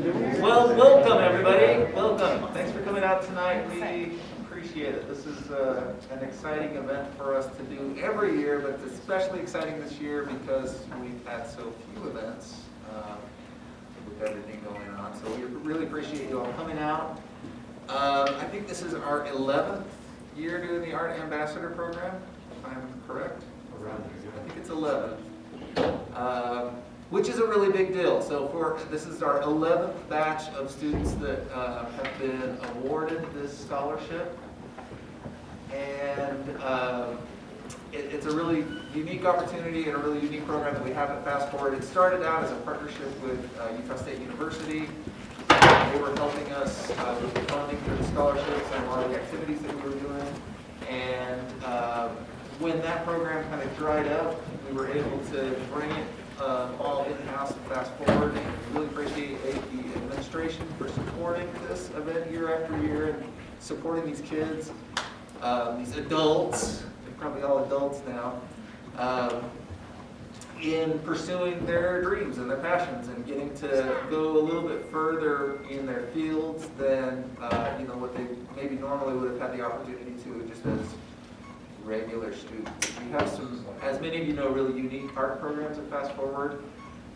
Well, welcome everybody. Welcome. Thanks for coming out tonight. We appreciate it. This is an exciting event for us to do every year, but it's especially exciting this year because we've had so few events with everything going on. So we really appreciate you all coming out. I think this is our 11th year doing the Art Ambassador program, if I'm correct. I think it's 11. Which is a really big deal. So this is our 11th batch of students that have been awarded this scholarship. And it's a really unique opportunity and a really unique program that we have at Fast Forward. It started out as a partnership with Utah State University. They were helping us with the funding for the scholarships and a lot of the activities that we were doing. And when that program kind of dried up, we were able to bring it all in-house and Fast Forward, and really appreciate the administration for supporting this event year after year and supporting these kids, these adults, they're probably all adults now, in pursuing their dreams and their passions and getting to go a little bit further in their fields than what they maybe normally would have had the opportunity to just as regular students. We have some, as many of you know, really unique art programs at Fast Forward,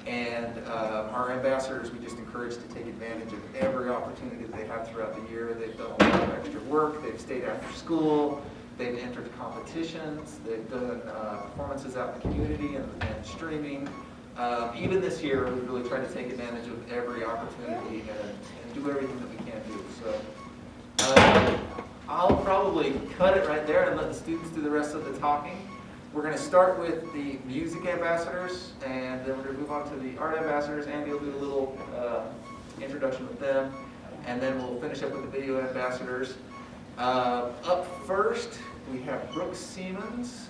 and our ambassadors, we just encourage to take advantage of every opportunity that they have throughout the year. They've done a lot of extra work, they've stayed after school, they've entered competitions, they've done performances out in the community and streaming. Even this year, we've really tried to take advantage of every opportunity and do everything that we can do. So I'll probably cut it right there and let the students do the rest of the talking. We're going to start with the music ambassadors, and then we're going to move on to the art ambassadors. Andy will do a little introduction with them, and then we'll finish up with the video ambassadors. Up first, we have Brooke Siemens,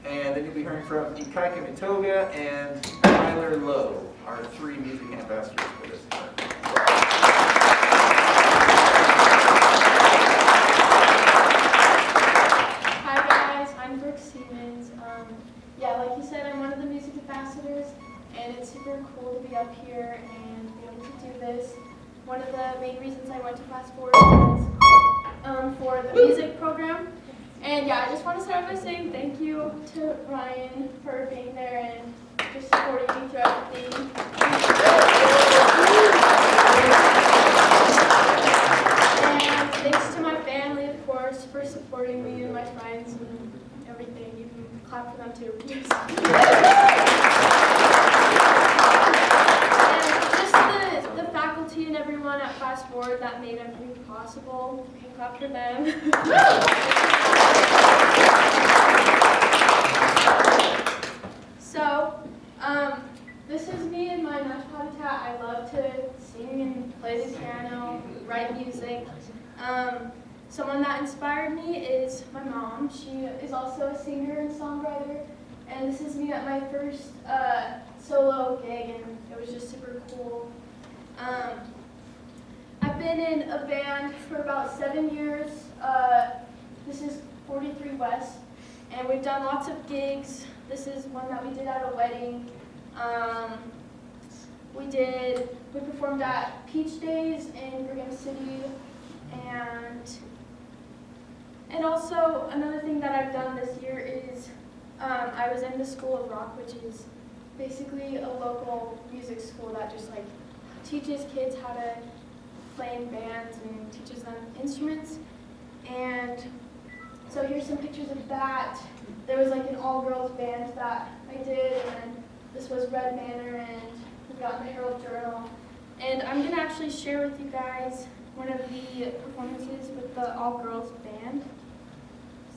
and then you'll be hearing from Ikaika Mitoga and Tyler Lowe, our three music ambassadors for this event. Like you said, I'm one of the music ambassadors, and it's super cool to be up here and be able to do this. One of the main reasons I went to FastForwardians for the music program. And I just want to start by saying thank you to Ryan for being there and just supporting me through everything. And thanks to my family, of course, for supporting me and my friends and everything. You can clap for them too. And just the faculty and everyone at Fast Forward that made everything possible. You can clap for them. So, this is me in my natural habitat. I love to sing and play the piano, write music. Someone that inspired me is my mom. She is also a singer and songwriter, and this is me at my first solo gig, and it was just super cool. I've been in a band for about 7 years. This is 43 West, and we've done lots of gigs. This is one that we did at a wedding. We performed at Peach Days in Brigham City, and also another thing that I've done this year is I was in the School of Rock, which is basically a local music school that just teaches kids how to play in bands and teaches them instruments. And so here's some pictures of that. There was an all-girls band that I did, and this was Red Manor, and we got in the Herald Journal. And I'm gonna actually share with you guys one of the performances with the all-girls band.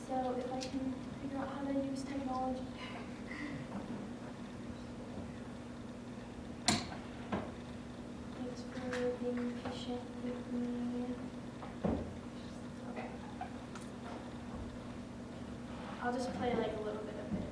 So if I can figure out how to use technology. Thanks for being patient with me. Okay. I'll just play a little bit of it.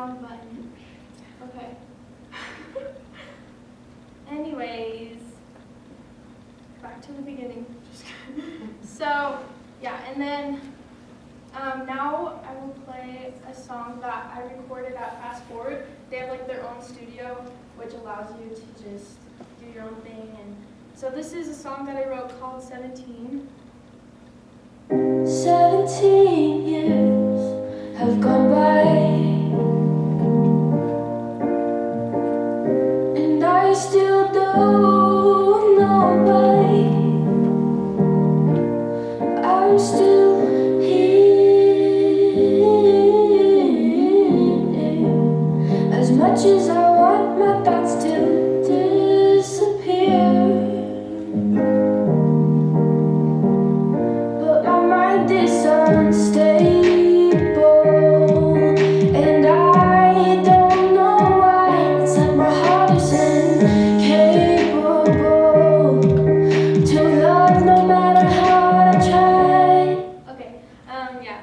wrong button. Okay. Anyways, back to the beginning. So, yeah, and then now I will play a song that I recorded at Fast Forward. They have like their own studio, which allows you to just do your own thing. And so this is a song that I wrote called 17. 17 years have gone by, and I still don't know why. I'm still here. As much as I want my thoughts to disappear, but my mind is unstable, and I don't know why. It's like my heart is incapable to love no matter how hard I try. Okay, yeah.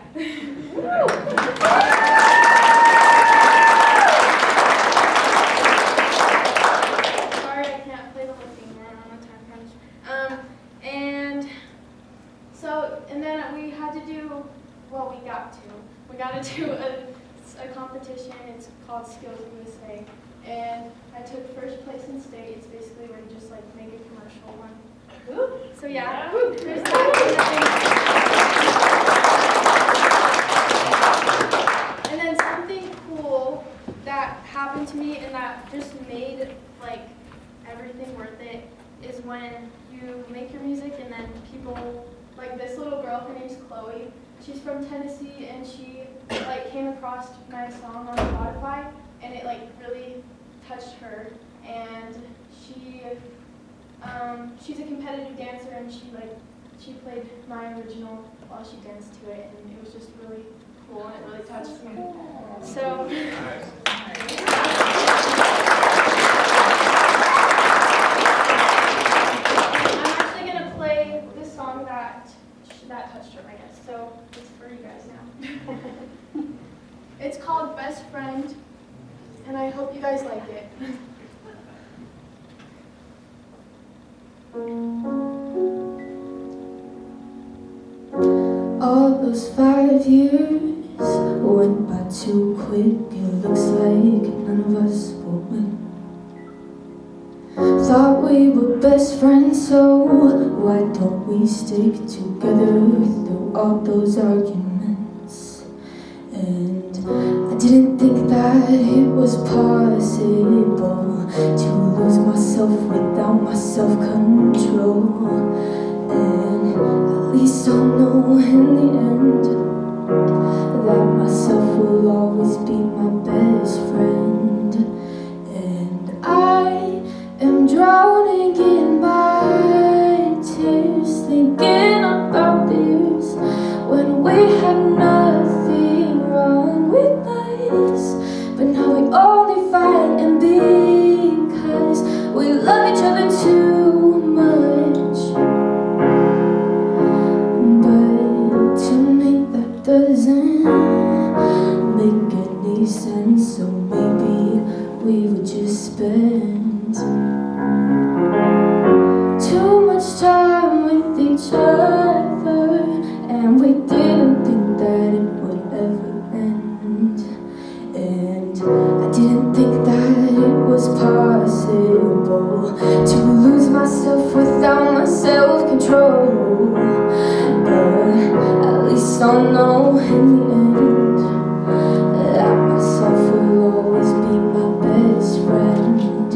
Sorry, I can't play the whole thing. We're on a time crunch. And then we had to do, well, we got to do a competition. It's called Skills USA, and I took first place in state. It's basically where you just like make a commercial one. So yeah, there's that. And then something cool that happened to me and that just made like everything worth it is when you make your music and then people, like this little girl, her name's Chloe. She's from Tennessee, and she like came across my song on Spotify, and it like really touched her. And she's a competitive dancer, and she played my original while she danced to it, and it was just really cool, and it really touched me. So. I'm actually gonna play this song that touched her, I guess. So it's for you guys now. It's called Best Friend, and I hope you guys like it. All those 5 years went by too quick. It looks like none of us will win. Thought we were best friends, so why don't we stick together through all those arguments? And I didn't think that it was possible to lose myself without my self-control. And at least I'll know in the end that myself will always be my best friend. And I am drowning in my tears, thinking about the years when we had nothing wrong with us. But now we only fight, and because we love each other too much. But to me that doesn't make any sense, so maybe we would just spend too much time with each other, and we didn't think that it would ever end. And I didn't think that it was possible to lose myself without my self-control. But at least I'll know in the end that myself will always be my best friend.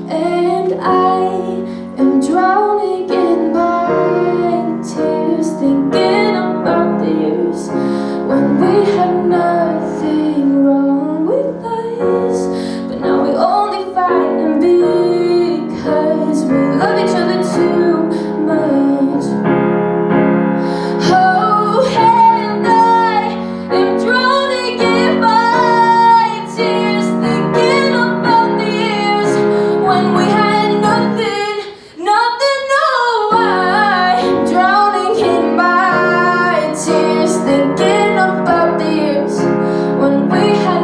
And I am drowning in my tears, thinking about the years when we had nothing wrong with us. But now we only fight, and because we love each other too much. Oh, and I am drowning in my tears, thinking about the years when we had nothing, no. I'm drowning in my tears, thinking about the years when we had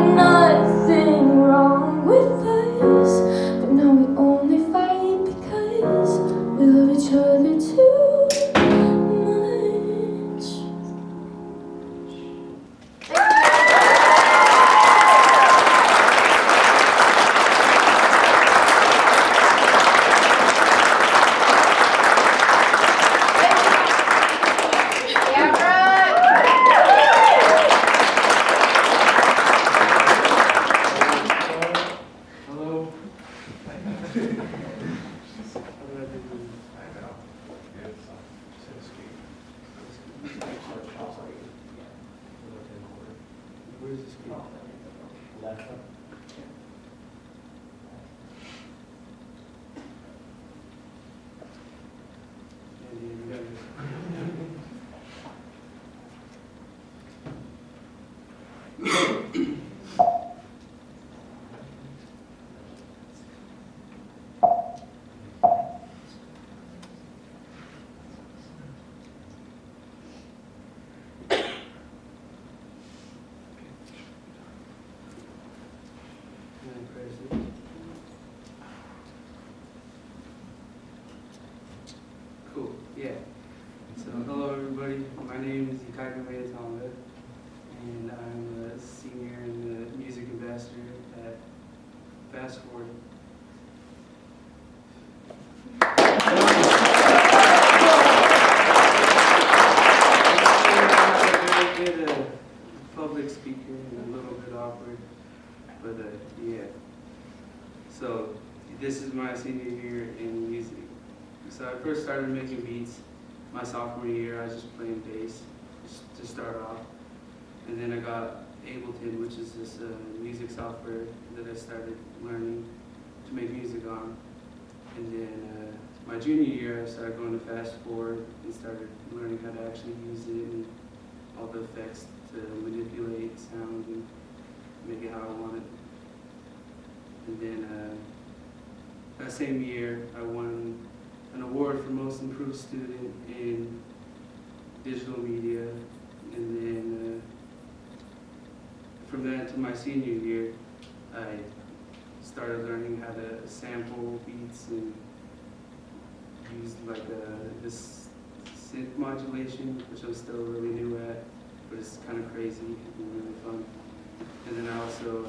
Where's the screen? Laptop. Cool, yeah. So hello everybody, my name is Tonga, and I'm a senior in the music ambassador at FastForward. I'm very good public speaker and a little bit awkward, but yeah. So this is my senior year in music. So I first started making beats my sophomore year. I was just playing bass just to start off. And then I got Ableton, which is this music software that I started learning to make music on. And then my junior year, I started going to FastForward and started learning how to actually use it and all the effects to manipulate sound and make it how I want it. And then that same year, I won an award for most improved student in digital media. And then from that to my senior year, I started learning how to sample beats and use like this synth modulation, which I'm still really new at, but it's kind of crazy and really fun. And then I also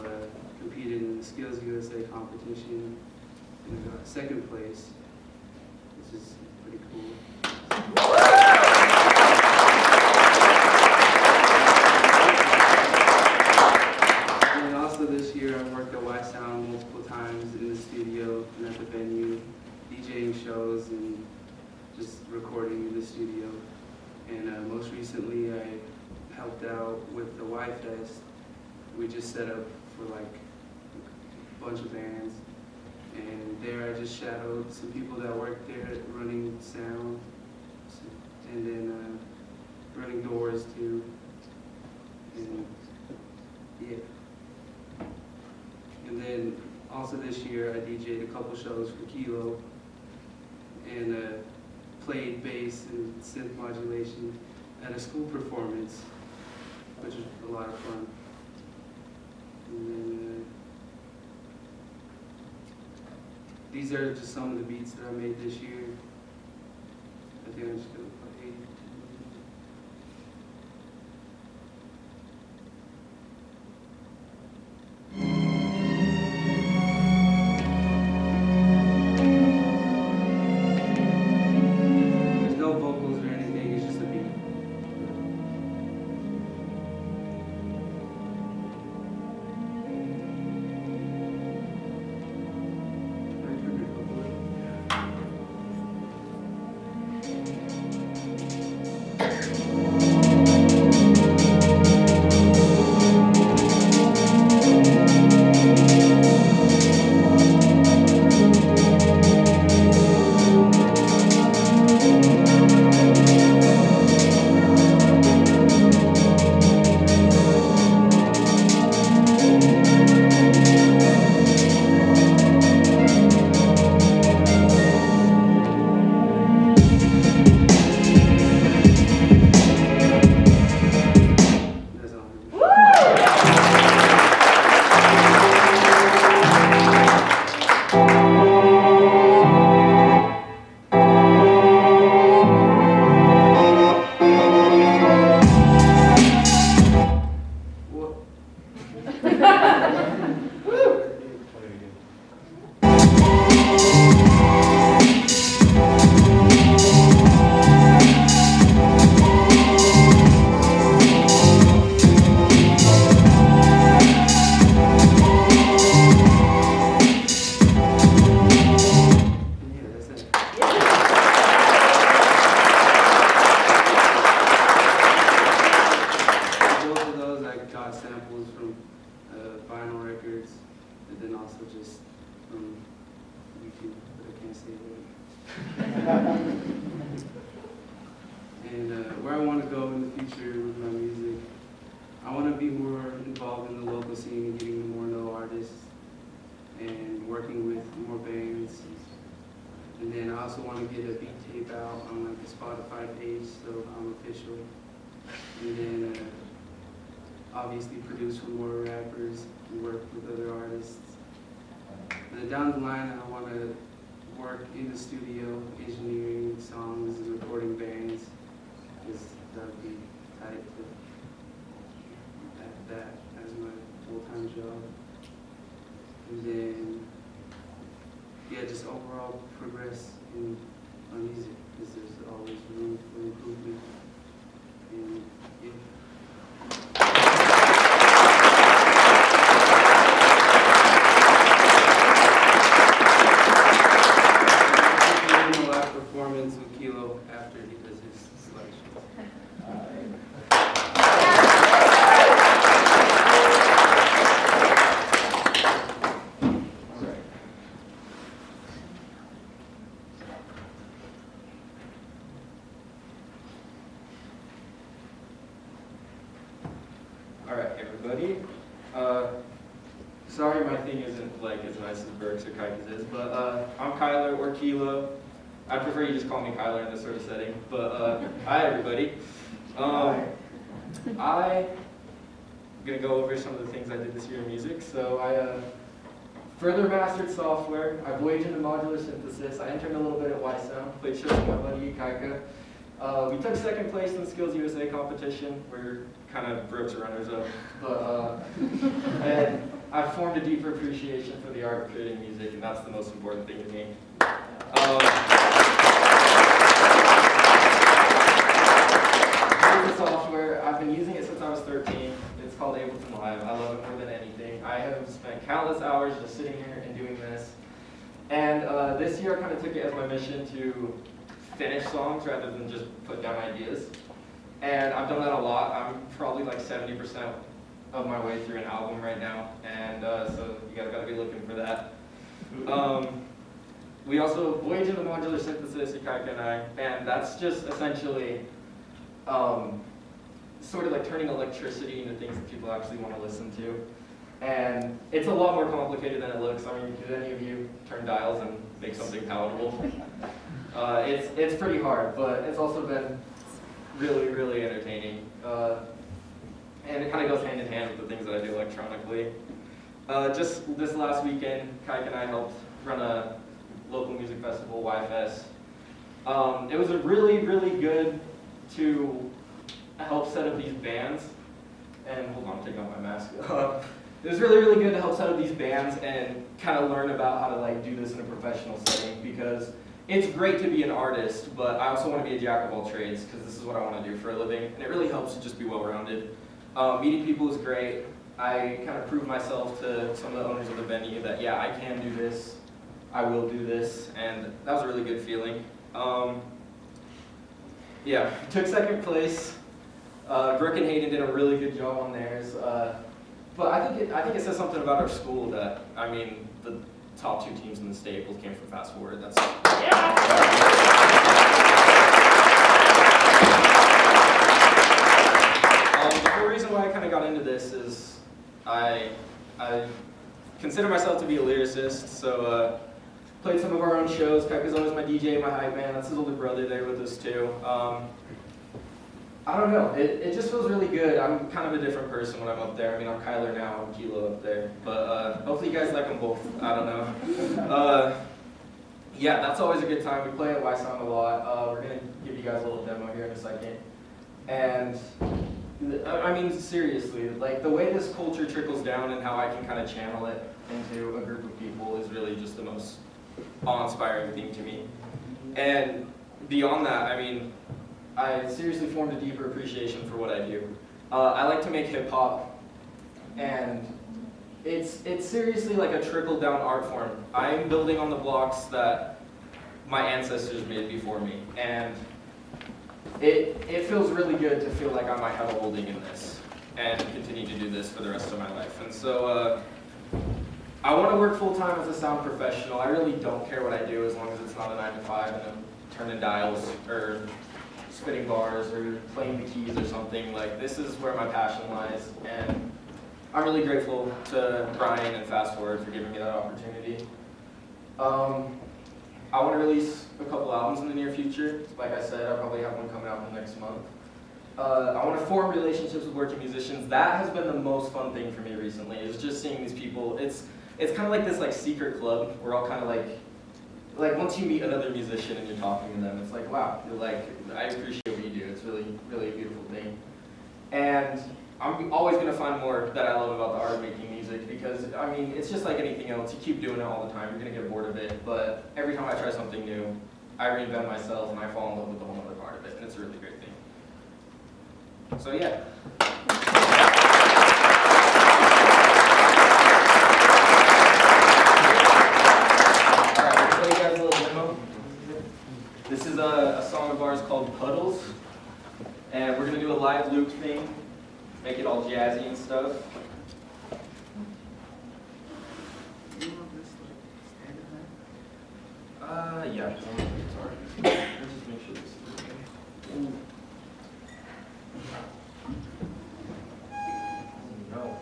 competed in the Skills USA competition and I got second place, which is pretty cool. And also this year I worked at Y Sound multiple times in the studio and at the venue, DJing shows and just recording in the studio. And most recently I helped out with the Y Fest. We just set up for like a bunch of bands. And there I just shadowed some people that worked there running sound, and then running doors too. And yeah. And then also this year I DJ'd a couple shows for Kilo and played bass and synth modulation at a school performance, which was a lot of fun. And then these are just some of the beats that I made this year. I think I'm just gonna play. There's no vocals or anything, it's just a beat. Can I turn it up a little? like got samples from vinyl records, and then also just from YouTube, but I can't say that. And where I want to go in the future with my music, I want to be more involved in the local scene and getting to more know artists and working with more bands. And then I also want to get a beat tape out on like the Spotify page, so I'm official. And then obviously produce for more rappers and work with other artists. And then down the line, I want to work in the studio, engineering songs and recording bands, because that would be tight to have that as my full-time job. And then, yeah, just overall progress in my music, because there's always room for improvement. And yeah. Performance with Kilo after he does his selection. All right, everybody. Sorry my thing isn't like as nice as Burke's or Kaika's is, but I'm Kyler or Kilo. I prefer you just call me Kyler in this sort of setting. But hi, everybody. I'm gonna go over some of the things I did this year in music. So I further mastered software. I voyaged into modular synthesis. I interned a little bit at YSOund. Played shows with my buddy Kaika. We took second place in the Skills USA competition. We're kind of Brooks runners-up. But and I formed a deeper appreciation for the art of creating music, and that's the most important thing to me. Here's the software. I've been using it since I was 13. It's called Ableton Live. I love it more than anything. I have spent countless hours just sitting here and doing this. And this year I kind of took it as my mission to finish songs rather than just put down ideas. And I've done that a lot. I'm probably like 70% of my way through an album right now. And so you guys gotta be looking for that. We also voyage into modular synthesis, Kaika and I, and that's just essentially sort of like turning electricity into things that people actually want to listen to. And it's a lot more complicated than it looks. I mean, could any of you turn dials and make something palatable? It's pretty hard, but it's also been really, really entertaining. And it kind of goes hand in hand with the things that I do electronically. Just this last weekend, Kaika and I helped run a local music festival, YFest. It was a really, really good to help set up these bands. And hold on, I'm taking off my mask. It was really, really good to help set up these bands and kind of learn about how to like do this in a professional setting, because it's great to be an artist, but I also want to be a jack of all trades, because this is what I want to do for a living, and it really helps to just be well-rounded. Meeting people is great. I kind of proved myself to some of the owners of the venue that, yeah, I can do this, I will do this, and that was a really good feeling. Yeah, took second place. Brooke and Hayden did a really good job on theirs. But I think it says something about our school that, I mean, the top two teams in the state both came from Fast Forward. That's yeah. The whole reason why I kind of got into this is I consider myself to be a lyricist, so played some of our own shows. Kaika's always my DJ, my hype man. That's his older brother there with us too. I don't know, it just feels really good. I'm kind of a different person when I'm up there. I mean, I'm Kyler now, I'm Kilo up there. But hopefully you guys like them both. I don't know. Yeah, that's always a good time. We play at YSOund a lot. We're going to give you guys a little demo here in a second. And I mean, seriously, like the way this culture trickles down and how I can kind of channel it into a group of people is really just the most awe-inspiring thing to me. And beyond that, I mean, I seriously formed a deeper appreciation for what I do. I like to make hip hop, and it's seriously like a trickle-down art form. I'm building on the blocks that my ancestors made before me, and it feels really good to feel like I might have a holding in this. and continue to do this for the rest of my life. And so I want to work full-time as a sound professional. I really don't care what I do as long as it's not a 9 to 5 and I'm turning dials or spinning bars or playing the keys or something. Like, this is where my passion lies, and I'm really grateful to Brian and Fast Forward for giving me that opportunity. I want to release a couple albums in the near future. Like I said, I'll probably have one coming out in the next month. I want to form relationships with working musicians. That has been the most fun thing for me recently, is just seeing these people. It's kind of like this like secret club. We're all kind of like once you meet another musician and you're talking to them, it's like, wow, you're like, I appreciate what you do. It's really, really a beautiful thing. And I'm always going to find more that I love about the art of making music, because, I mean, it's just like anything else. You keep doing it all the time, you're going to get bored of it. But every time I try something new, I reinvent myself and I fall in love with the whole other part of it. And it's a really great thing. So, yeah. This is a song of ours called Puddles, and we're going to do a live loop thing, make it all jazzy and stuff. Yeah. Sorry. Let's just make sure this is okay. No.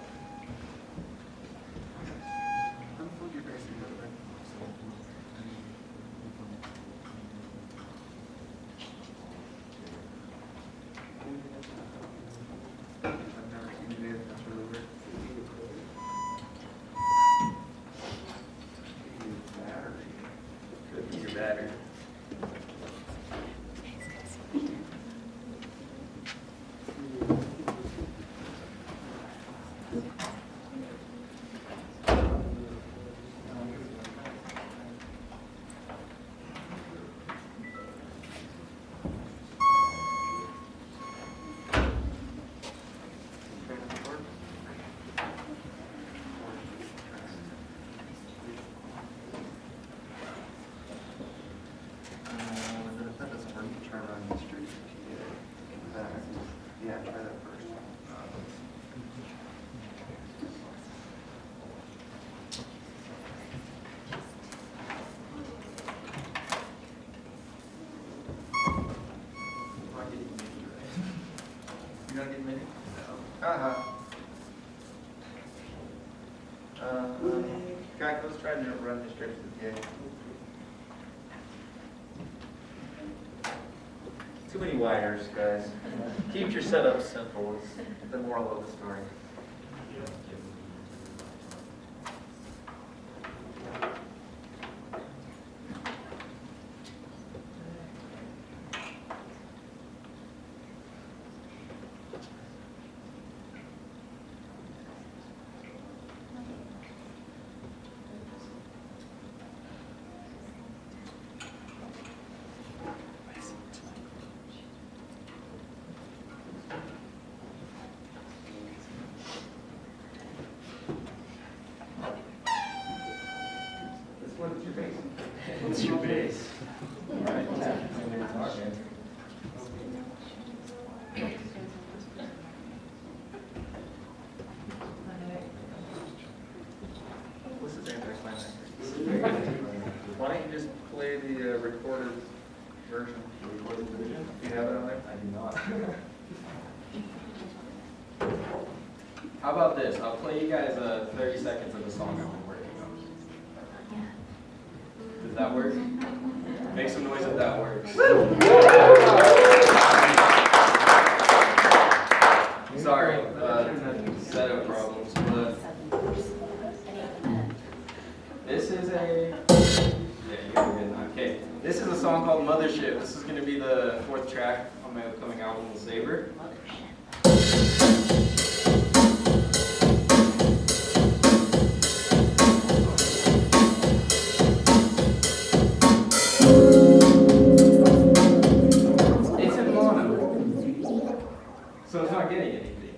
Battery. Yeah, try that first. You're not getting many? No. Guys, let's try to run this straight to the gate. Too many wires, guys. Keep your setup simple. It's the moral of the story. What's your bass? What's your bass? All right. This is anticlimactic. Why don't you just play the recorded version? Recorded version? Do you have it on there? I do not. How about this? I'll play you guys 30 seconds of the song I've been working on. Does that work? Make some noise if that works. Sorry, setup problems, but this is a... Yeah, you guys are good now. Okay, this is a song called Mothership. This is going to be the 4th track on my upcoming album, The Saber. So it's not getting anything.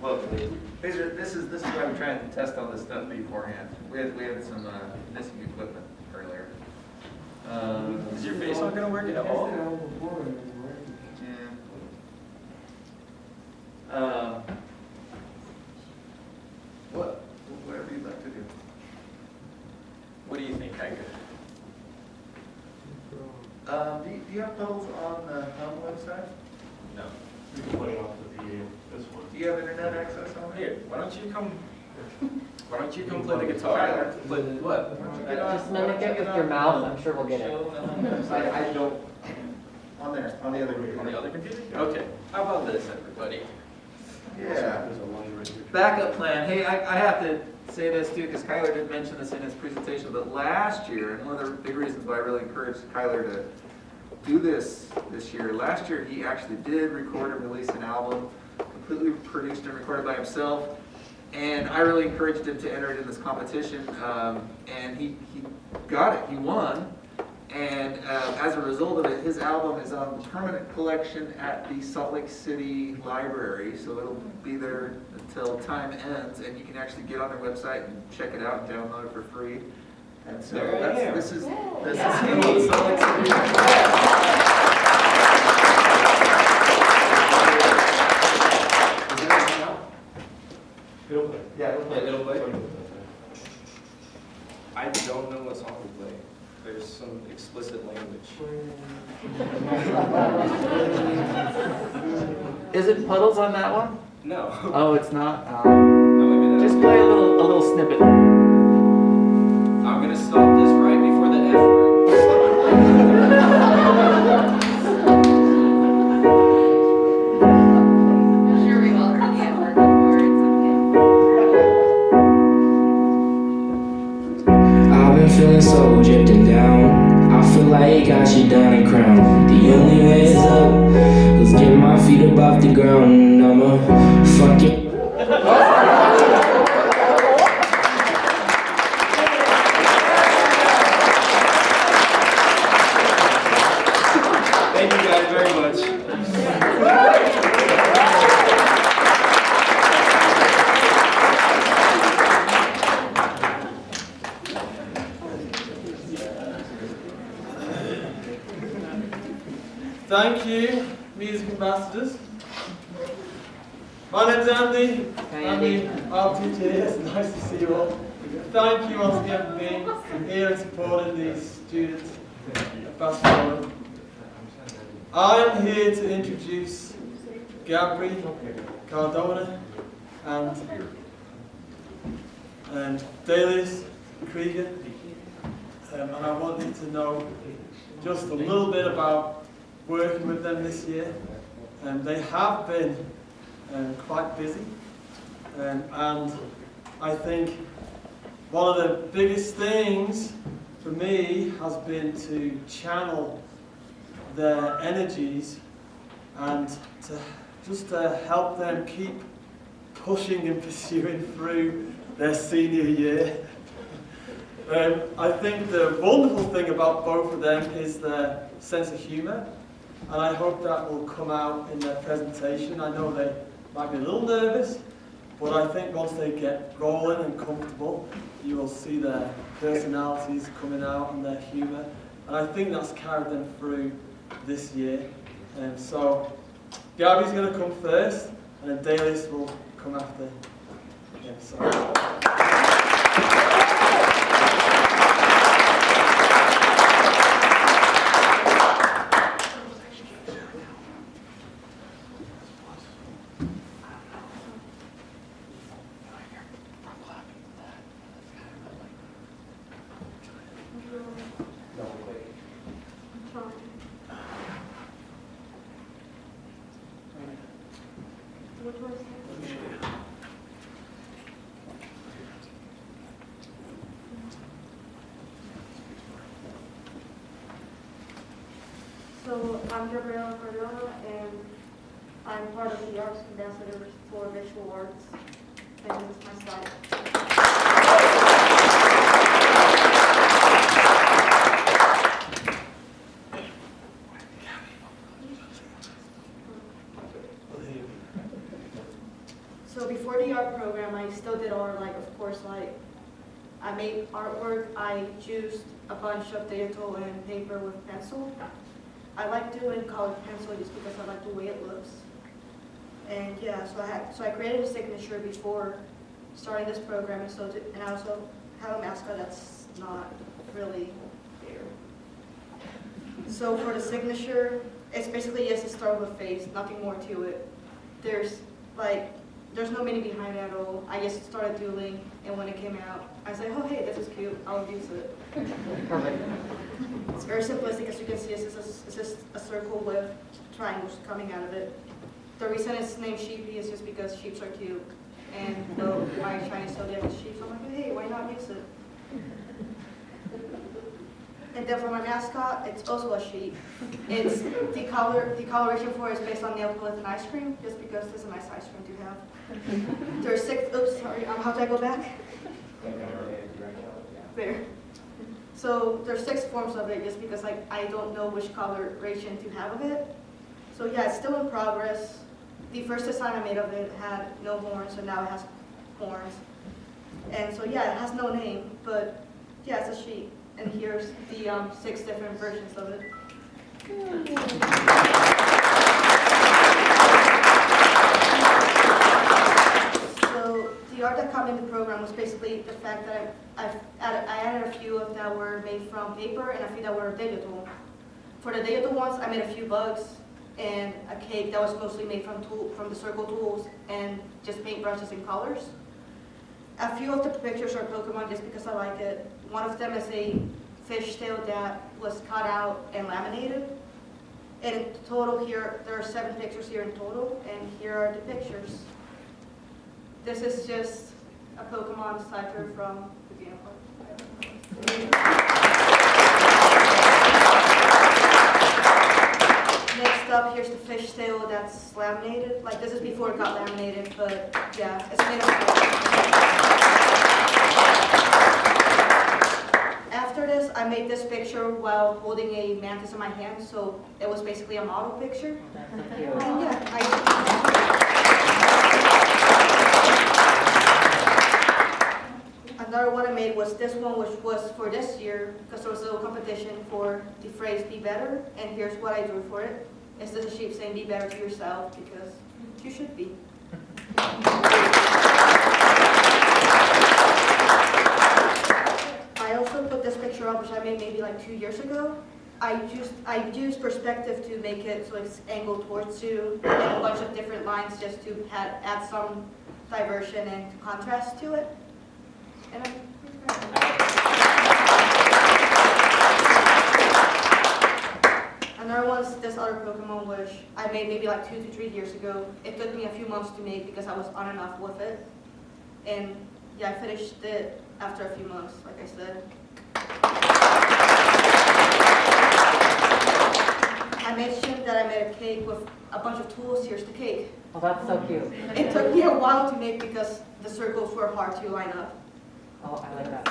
Well, this is why I'm trying to test all this stuff beforehand. We had some missing equipment earlier. Is your face not gonna work at all? Yeah. Whatever you'd like to do. What do you think, Hiker? Do you have pedals on the website? No. You can play off the PA, this one. Do you have internet access on Here, there? why don't you come play the guitar? Play what? Just mimic it with your mouth, I'm sure we'll get it. I don't. On there, on the other On the computer. other computer? Okay. How about this, everybody? Yeah. There's a line right here. Backup plan. Hey, I have to say this too, because Kyler did mention this in his presentation, but last year, and one of the big reasons why I really encouraged Kyler to do this year, last year he actually did record and release an album, completely produced and recorded by himself, and I really encouraged him to enter it in this competition, and he got it, he won, and as a result of it, his album is on permanent collection at the Salt Lake City Library, so it'll be there until time ends, and you can actually get on their website and check it out and download it for free. And so There I am. this is him on the Salt Lake City. It'll play. Yeah, it'll play. It'll play? I don't know what song we play. There's some explicit language. Is it Puddles on that one? No. Oh, it's not. No, maybe that's. Just play a little snippet. I'm gonna stop this right before the F word. I'm sure we've all heard the F-word before, it's okay. I've been feeling so drifting down. I feel like I should down and crown. The only way is up. Let's get my feet up off the ground. I'ma fuck it. Thank you guys very much. Thank you, music ambassadors. My name's Andy. Andy, our teacher here. It's nice to see you all. Thank you once again for being here and supporting these students at Fast Forward. I am here to introduce Gabri Cardona and Dalius Krieger. And I want you to know just a little bit about working with them this year. They have been quite busy, and I think one of the biggest things for me has been to channel their energies and to help them keep pushing and pursuing through their senior year. I think the wonderful thing about both of them is their sense of humour, and I hope that will come out in their presentation. I know they might be a little nervous, but I think once they get rolling and comfortable, you will see their personalities coming out and their humour, and I think that's carried them through this year. So Gabby's going to come first, and then Dalius will come after him. So I'm Gabriela Cardona, and I'm part of the Arts Ambassador for Visual Arts, and this is my slide. So before the art program, I still did art, of course, I made artwork, I used a bunch of digital and paper with pencil. I like doing colored pencil just because I like the way it looks. And yeah, so I created a signature before starting this program, and I also have a mascot that's not really there. So for the signature, it's basically just a star with a face, nothing more to it. There's no meaning behind it at all. I just started doodling, and when it came out, I said, oh hey, this is cute, I'll use it. Perfect. It's very simplistic, as you can see. It's just a circle with triangles coming out of it. The reason it's named Sheepy is just because sheeps are cute. And well, my Chinese zodiac is sheep, so I'm like, hey, why not use it? And then for my mascot, it's also a sheep. It's the coloration for it is based on nail polish and ice cream, just because it's a nice ice cream to have. There's 6, oops, sorry, how do I go back? There. So there's 6 forms of it, just because I don't know which coloration to have of it. So yeah, it's still in progress. The first design I made of it had no horns, and now it has horns. And so yeah, it has no name, but yeah, it's a sheep. And here's the 6 different versions of it. So the art that caught me in the program was basically the fact that I added a few that were made from paper and a few that were digital. For the digital ones, I made a few bugs and a cake that was mostly made from the circle tools and just paintbrushes and colors. A few of the pictures are Pokemon just because I like it. One of them is a fishtail that was cut out and laminated. And in total here, there are 7 pictures here in total, and here are the pictures. This is just a Pokemon decipher from the game. Next up, here's the fishtail that's laminated. Like, this is before it got laminated, but yeah, it's made of. After this, I made this picture while holding a mantis in my hand, so it was basically a model picture. That's so cute. And yeah, Another one I made was this one, which was for this year, because there was a little competition for the phrase "be better," and here's what I drew for it. It's just a sheep saying "be better to yourself," because you should be. I also put this picture up, which I made maybe like 2 years ago. I used perspective to make it so it's angled towards you, and a bunch of different lines just to add some diversion and contrast to it. And another one's this other Pokemon, which I made maybe like 2 to 3 years ago. It took me a few months to make because I was on and off with it. And yeah, I finished it after a few months, like I said. I mentioned that I made a cake with a bunch of tools. Here's the cake. Oh, that's so cute. It took me a while to make because the circles were hard to line up. Oh, I like that.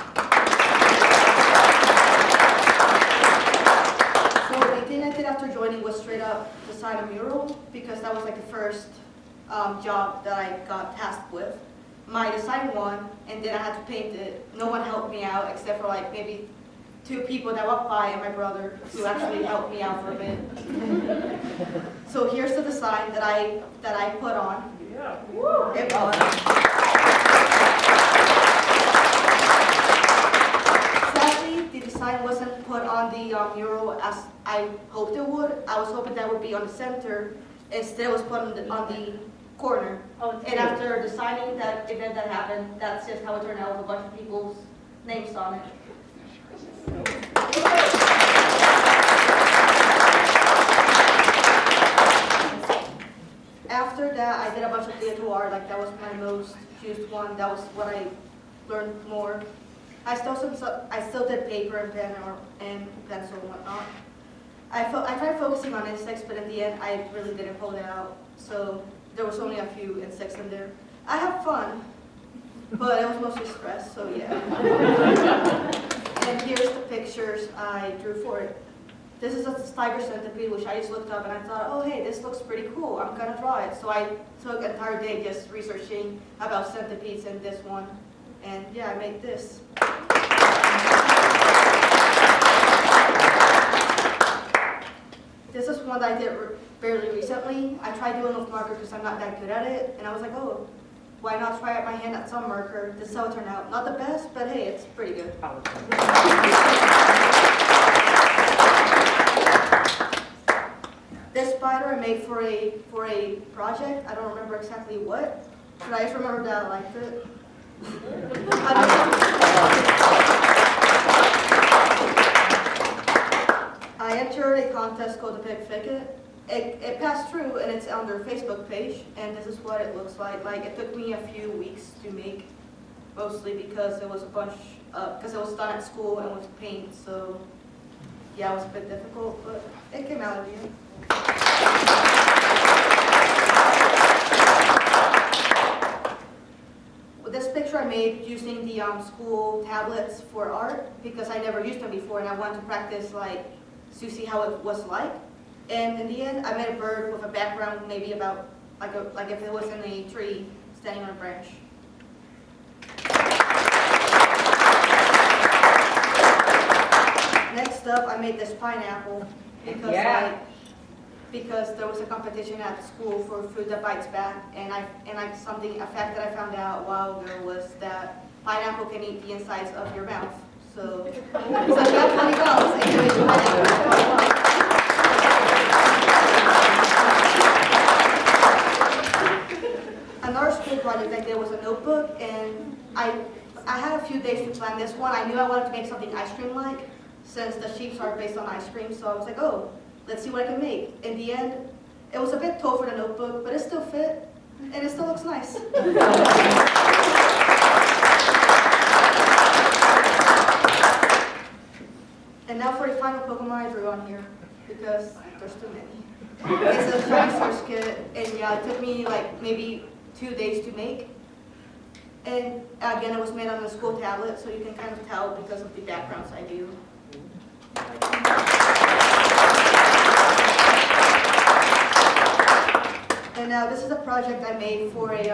So the thing I did after joining was straight up design a mural, because that was like the first job that I got tasked with. My design won, and then I had to paint it. No one helped me out except for like maybe 2 people that walked by and my brother, who actually helped me out for a bit. So here's the design that I put on. Yeah. It won. Sadly, the design wasn't put on the mural as I hoped it would. I was hoping that would be on the center. Instead, it was put on the corner. Oh, it's And cute. after designing that event that happened, that's just how it turned out with a bunch of people's names on it. After that, I did a bunch of digital art. Like, that was my most used one. That was what I learned more. I still did paper and pen and pencil and whatnot. I tried focusing on insects, but in the end, I really didn't pull it out. So there was only a few insects in there. I had fun, but it was mostly stress, so yeah. And here's the pictures I drew for it. This is a tiger centipede, which I just looked up and I thought, oh hey, this looks pretty cool, I'm gonna draw it. So I took an entire day just researching about centipedes and this one. And yeah, I made this. this is one that I did fairly recently. I tried doing with marker because I'm not that good at it, and I was like, oh, why not try out my hand at some marker? This is how it turned out. Not the best, but hey, it's pretty good. This spider I made for a project. I don't remember exactly what, but I just remember that I liked it. I entered a contest called the Pig Thicket. It passed through, and it's on their Facebook page, and this is what it looks like. Like, it took me a few weeks to make, mostly because it was because it was done at school and with paint, so yeah, it was a bit difficult, but it came out in the end. Well, this picture I made using the school tablets for art, because I never used them before, and I wanted to practice, like, to see how it was like. And in the end, I made a bird with a background maybe about, like if it was in a tree, standing on a branch. Next up, I made this pineapple because because there was a competition at the school for food that bites back, and a fact that I found out a while ago was that pineapple can eat the insides of your mouth. So if you have funny gums, and you eat pineapple. Another school project I did was a notebook, and I had a few days to plan this one. I knew I wanted to make something ice cream-like, since the sheets are based on ice cream, so I was like, oh, let's see what I can make. In the end, it was a bit tall for the notebook, but it still fit, and it still looks nice. And now for the final Pokemon I drew on here, because there's too many. It's a shiny source kit, and yeah, it took me like maybe 2 days to make. And again, it was made on a school tablet, so you can kind of tell because of the backgrounds I do. And now this is a project I made for a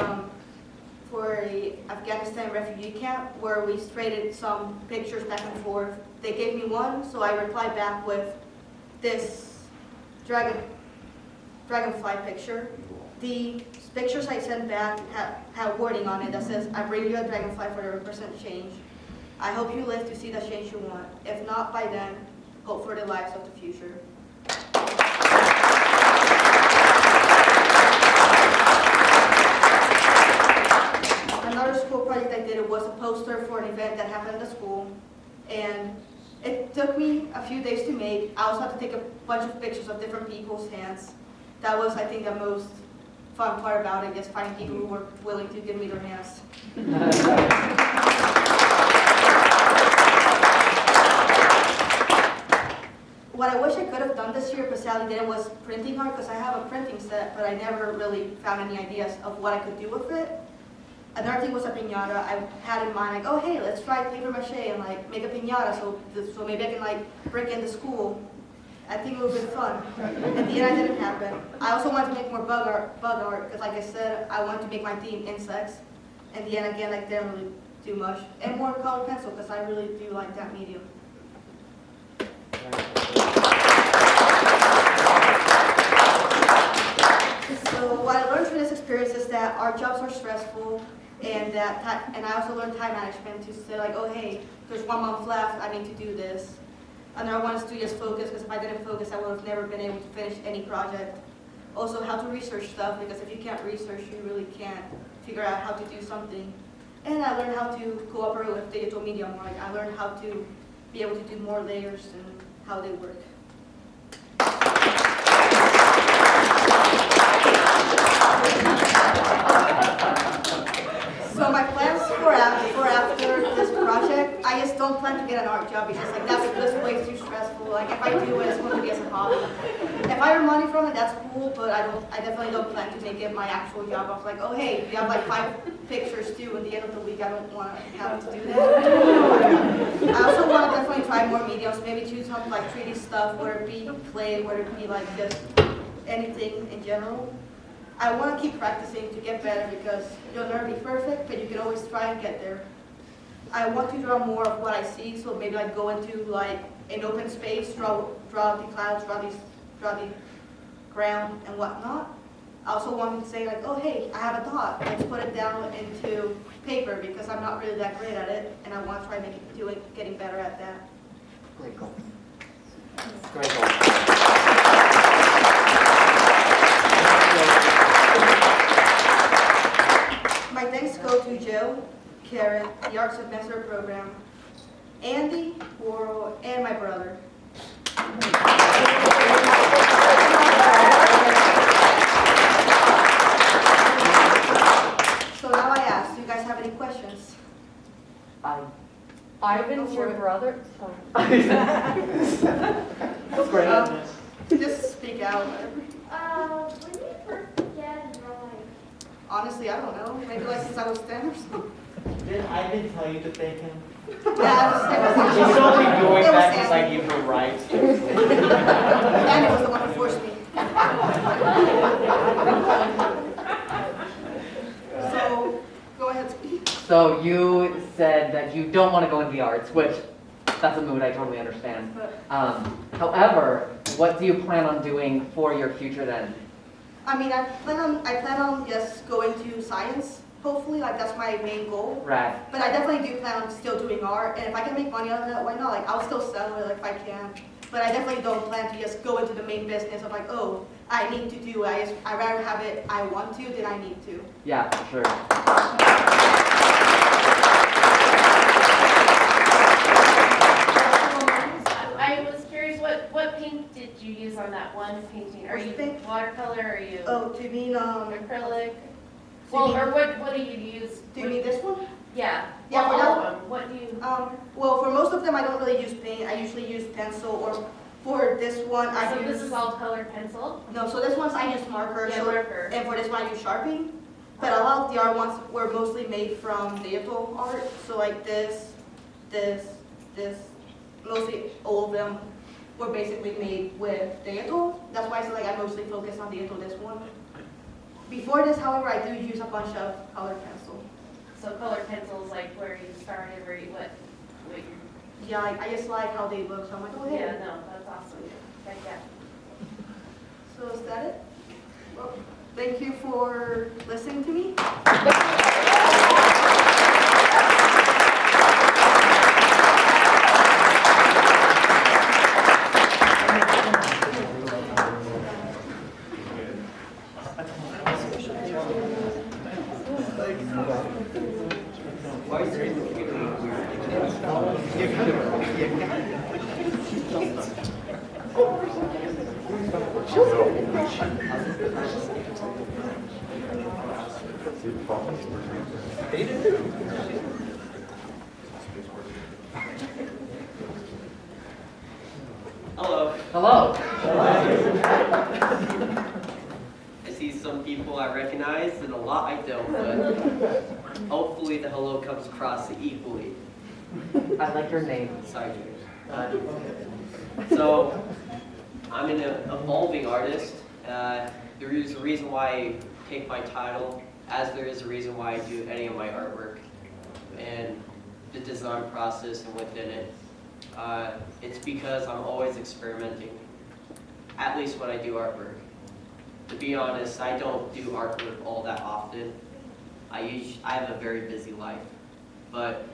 Afghanistan refugee camp, where we traded some pictures back and forth. They gave me one, so I replied back with this dragonfly picture. The pictures I sent back have wording on it that says, I bring you a dragonfly for the % change. I hope you live to see the change you want. If not by then, hope for the lives of the future. Another school project I did was a poster for an event that happened at the school, and it took me a few days to make. I also had to take a bunch of pictures of different people's hands. That was, I think, the most fun part about it, just finding people who were willing to give me their hands. What I wish I could have done this year, but sadly didn't, was printing art, because I have a printing set, but I never really found any ideas of what I could do with it. Another thing was a piñata. I had in mind, like, oh hey, let's try paper mache and like make a piñata, so maybe I can like break into school. I think it would have been fun. At the end, it didn't happen. I also wanted to make more bug art, because like I said, I wanted to make my theme insects. In the end, again, I didn't really do much. And more colored pencil, because I really do like that medium. So what I learned from this experience is that our jobs are stressful, and I also learned time management, to say like, oh hey, there's 1 month left, I need to do this. Another one is to just focus, because if I didn't focus, I would have never been able to finish any project. Also, how to research stuff, because if you can't research, you really can't figure out how to do something. And I learned how to cooperate with digital media more. Like, I learned how to be able to do more layers and how they work. So my plans for after this project, I just don't plan to get an art job, because like that's way too stressful. Like if I do it, it's going to be as a hobby. If I earn money from it, that's cool, but I definitely don't plan to make it my actual job. I was like, oh hey, you have like 5 pictures due at the end of the week. I don't want to have to do that. I also want to definitely try more mediums, maybe choose something like 3D stuff, whether it be clay, whether it be like just anything in general. I want to keep practicing to get better, because you'll never be perfect, but you can always try and get there. I want to draw more of what I see, so maybe like go into like an open space, draw the clouds, draw these draw the ground and whatnot. I also wanted to say like, oh hey, I have a thought. Let's put it down into paper because I'm not really that great at it, and I want to try getting better at that. Great goal. Great goal. My thanks go to Joe, Karen, the Arts Ambassador program, Andy, Worrell, and my brother. So now I ask, do you guys have any questions? Ivan's your brother? Sorry. That's great. Just speak out. When did you first began drawing? Honestly, I don't know. Maybe like since I was 10 or something. Did Ivan tell you to thank him? Yeah, He's only doing it was that because I Andy. give him rights. Andy was the one who forced me. So, go ahead, speak. So you said that you don't want to go into the arts, which that's a mood I totally understand. However, what do you plan on doing for your future then? I mean, I plan on just going to science. Hopefully, like that's my main goal. Rad. But I definitely do plan on still doing art, and if I can make money out of that, why not? Like I'll still sell it if I can. But I definitely don't plan to just go into the main business of like, oh, I need to do. I'd rather have it. I want to than I need to. Yeah, for sure. I was curious, what paint did you use on that one painting? Are Which you paint? watercolor, or are you Oh, do you mean acrylic? do Well, you or mean- what do you use? Do you mean this one? Yeah. Yeah, Well, for all that- of them. What do you? Well, for most of them, I don't really use paint. I usually use pencil, or for this one, I So use. this is all colored pencil? No, so this one's I use marker. Yeah, so, marker. And for this one, I use Sharpie. But a lot of the art ones were mostly made from digital art. So like this, mostly all of them were basically made with digital. That's why I say like I mostly focus on digital this one. Before this, however, I do use a bunch of colored pencil. So colored pencils, like where you started, what you? Yeah, I just like how they look. So I'm like, oh hey. Yeah, no, that's awesome. Heck yeah. So is that it? Well, thank you for listening to me. Hello. Hello. I see some people I recognize and a lot I don't, but hopefully the hello comes across equally. I like your name. Sorry. So, I'm an evolving artist. There is a reason why I take my title, as there is a reason why I do any of my artwork and the design process and within it. It's because I'm always experimenting, at least when I do artwork. To be honest, I don't do artwork all that often. I have a very busy life, but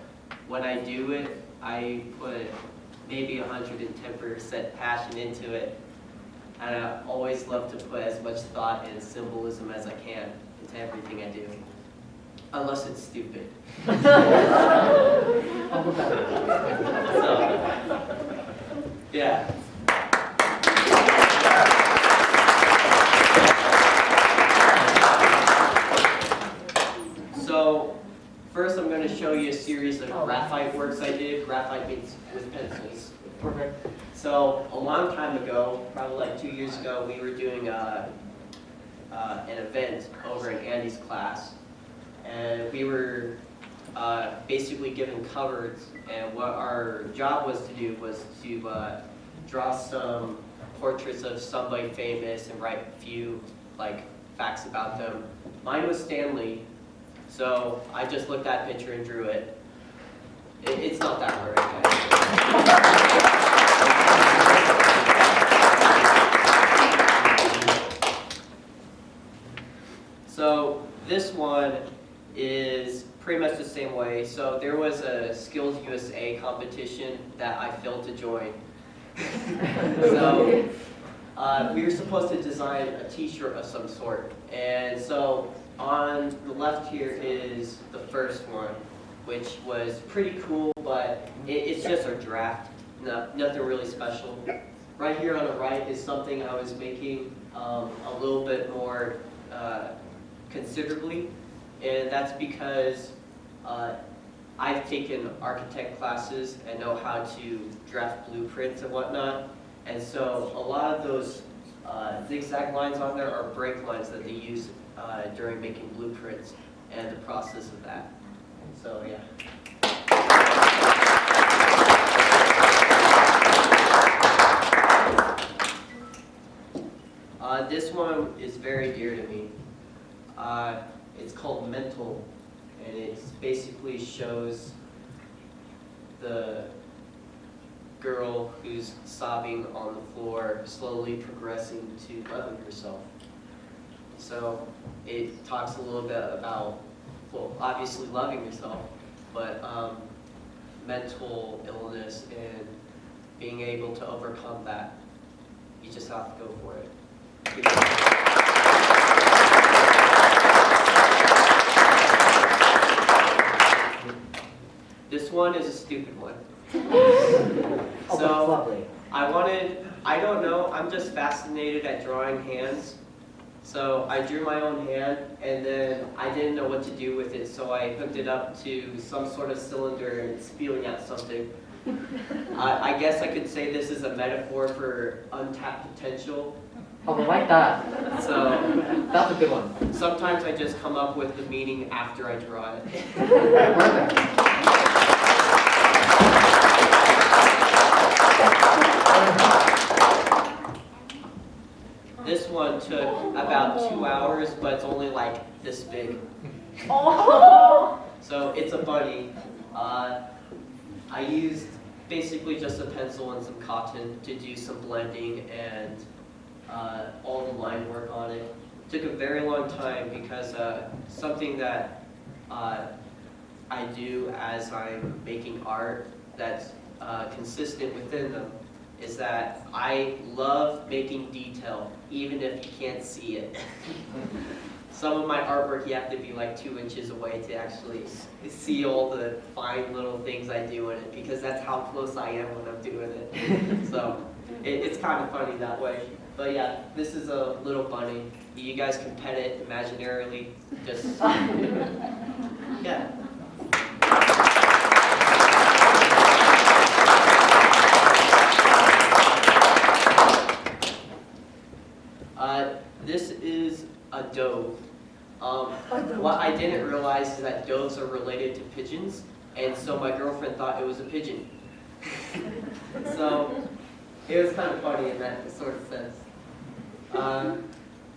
when I do it, I put maybe 110% passion into it, and I always love to put as much thought and symbolism as I can into everything I do, unless it's stupid. All the better. So, yeah. So, first I'm going to show you a series of graphite works I did. Graphite means with pencils. Perfect. So, a long time ago, probably like 2 years ago, we were doing an event over in Andy's class. And we were basically given covers, and what our job was to do was to draw some portraits of somebody famous and write a few like facts about them. Mine was Stanley, so I just looked at that picture and drew it. It's not that hard, okay? So this one is pretty much the same way. So there was a Skills USA competition that I failed to join. So we were supposed to design a t-shirt of some sort. And so on the left here is the first one, which was pretty cool, but it's just a draft, nothing really special. Right here on the right is something I was making a little bit more considerably, and that's because I've taken architect classes and know how to draft blueprints and whatnot, and so a lot of those zigzag lines on there are break lines that they use during making blueprints and the process of that. So yeah. This one is very dear to me. It's called Mental, and it basically shows the girl who's sobbing on the floor, slowly progressing to loving herself. So it talks a little bit about, well, obviously loving yourself, but mental illness and being able to overcome that. You just have to go for it. This one is a stupid one. Oh, that's lovely. I don't know, I'm just fascinated at drawing hands. So I drew my own hand, and then I didn't know what to do with it, so I hooked it up to some sort of cylinder and it's spewing out something. I guess I could say this is a metaphor for untapped potential. Oh, I like that. So That's a good one. sometimes I just come up with the meaning after I draw it. Perfect. This one took about 2 hours, but it's only like this big. So it's a bunny. I used basically just a pencil and some cotton to do some blending and all the line work on it. Took a very long time because something that I do as I'm making art that's consistent within them is that I love making detail, even if you can't see it. Some of my artwork, you have to be like 2 inches away to actually see all the fine little things I do in it, because that's how close I am when I'm doing it. So it's kind of funny that way. But yeah, this is a little bunny. You guys can pet it imaginarily. Just, yeah. This is a dove. What I didn't realize is that doves are related to pigeons, and so my girlfriend thought it was a pigeon. So it was kind of funny in that sort of sense.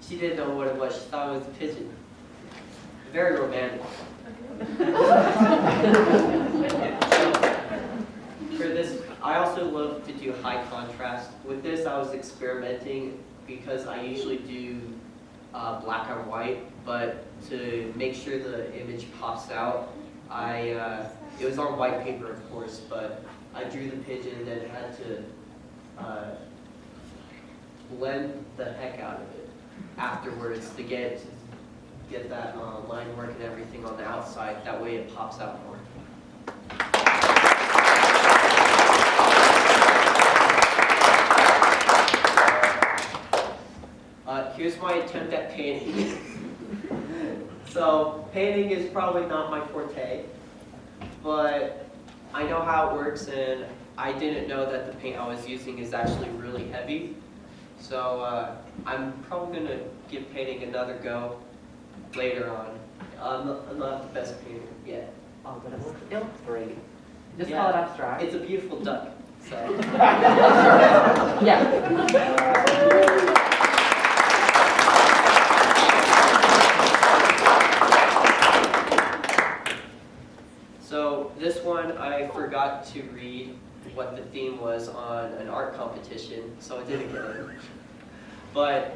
She didn't know what it was. She thought it was a pigeon. Very romantic. So, for this, I also love to do high contrast. With this, I was experimenting because I usually do black and white, but to make sure the image pops out, it was on white paper, of course, but I drew the pigeon and then had to blend the heck out of it afterwards to get that line work and everything on the outside. That way it pops out more. Here's my attempt at painting. So painting is probably not my forte, but I know how it works, and I didn't know that the paint I was using is actually really heavy. So I'm probably going to give painting another go later on. I'm not the best painter yet. Oh, but it looks great. Just Yeah. call it abstract. It's a beautiful duck. So. Yeah. So this one, I forgot to read what the theme was on an art competition, so I didn't get it. But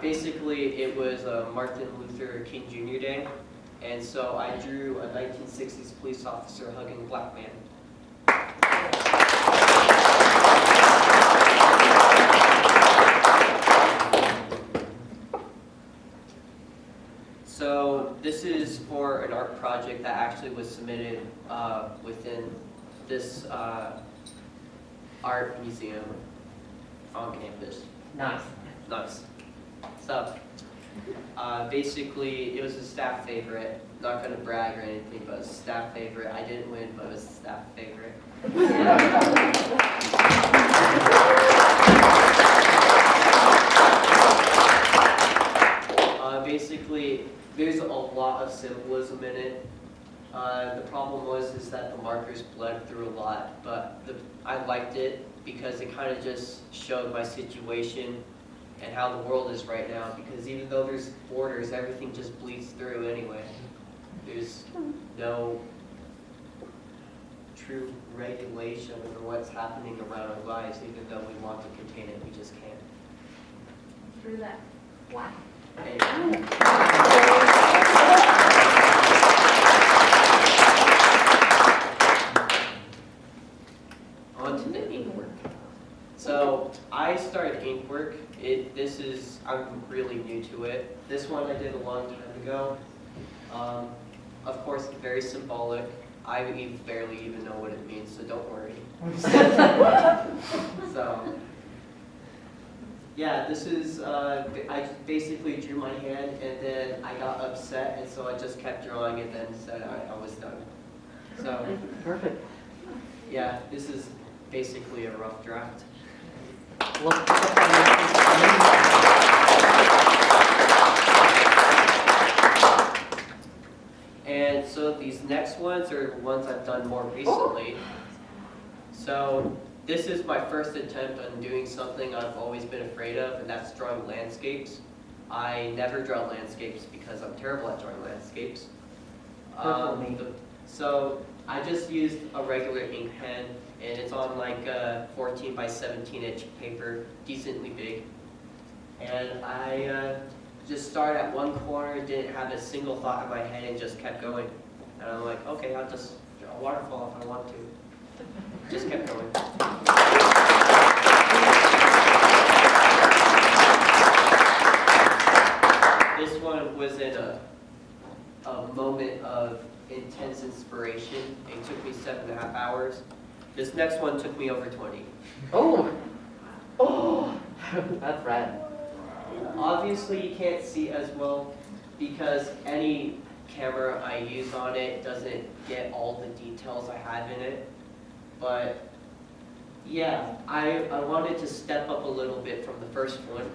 basically it was Martin Luther King Jr. Day, and so I drew a 1960s police officer hugging a black man. So this is for an art project that actually was submitted within this art museum on campus. Nice. Nice. So basically, it was a staff favorite. Not going to brag or anything, but it was a staff favorite. I didn't win, but it was a staff favorite. Basically, there's a lot of symbolism in it. The problem is that the markers bled through a lot, but I liked it because it kind of just showed my situation and how the world is right now, because even though there's borders, everything just bleeds through anyway. There's no true regulation over what's happening around our lives, even though we want to contain it, we just can't. Through that. Wow. On to the ink work. So I started ink work. I'm really new to it. This one I did a long time ago. Of course, very symbolic. I barely even know what it means, so don't worry. So, yeah, this is, I basically drew my hand and then I got upset, and so I just kept drawing and then said I was done. So, Perfect. yeah, this is basically a rough draft. And so these next ones are ones I've done more recently. So this is my first attempt on doing something I've always been afraid of, and that's drawing landscapes. I never draw landscapes because I'm terrible at drawing landscapes. So I just used a regular ink pen, and it's on like a 14 by 17 inch paper, decently big. And I just started at one corner, didn't have a single thought in my head, and just kept going. And I'm like, okay, I'll just draw a waterfall if I want to. Just kept going. This one was in a moment of intense inspiration. It took me 7.5 hours. This next one took me over 20. Oh, that's rad. Obviously, you can't see as well because any camera I use on it doesn't get all the details I have in it. But yeah, I wanted to step up a little bit from the first one.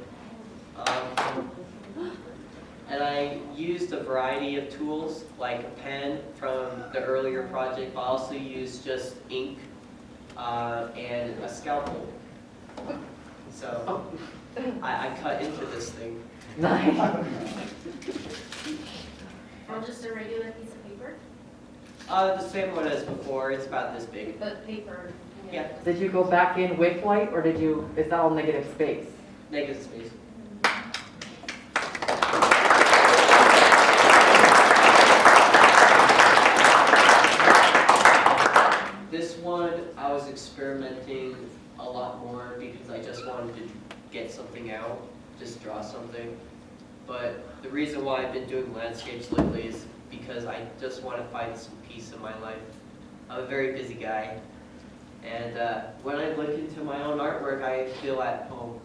And I used a variety of tools, like a pen from the earlier project, but I also used just ink and a scalpel. So I cut into this thing. Nice. On just a regular piece of paper? The same one as before. It's about this big. But paper. Yeah, Did you go back in with white, or is that all negative space? negative space. This one, I was experimenting a lot more because I just wanted to get something out, just draw something. But the reason why I've been doing landscapes lately is because I just want to find some peace in my life. I'm a very busy guy. And when I look into my own artwork, I feel at home.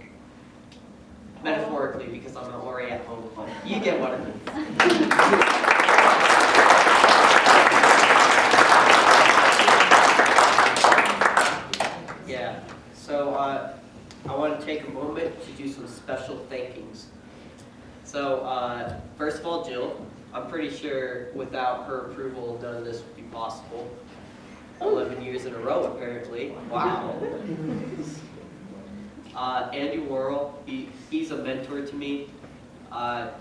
Metaphorically, because I'm already at home. You get what I mean. Yeah, so I want to take a moment to do some special thankings. So first of all, Jill, I'm pretty sure without her approval, none of this would be possible. 11 years in a row, apparently. Wow. Andy Worrell, he's a mentor to me.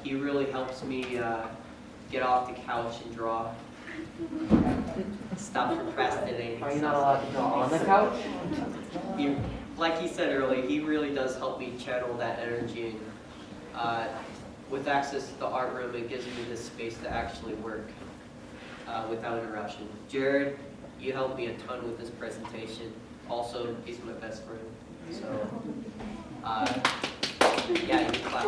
He really helps me get off the couch and draw. Stop procrastinating. Are you not allowed to draw on the couch? Like he said earlier, he really does help me channel that energy with access to the art room, it gives me this space to actually work without interruption. Jared, you helped me a ton with this presentation. Also, he's my best friend. So, yeah, you can clap.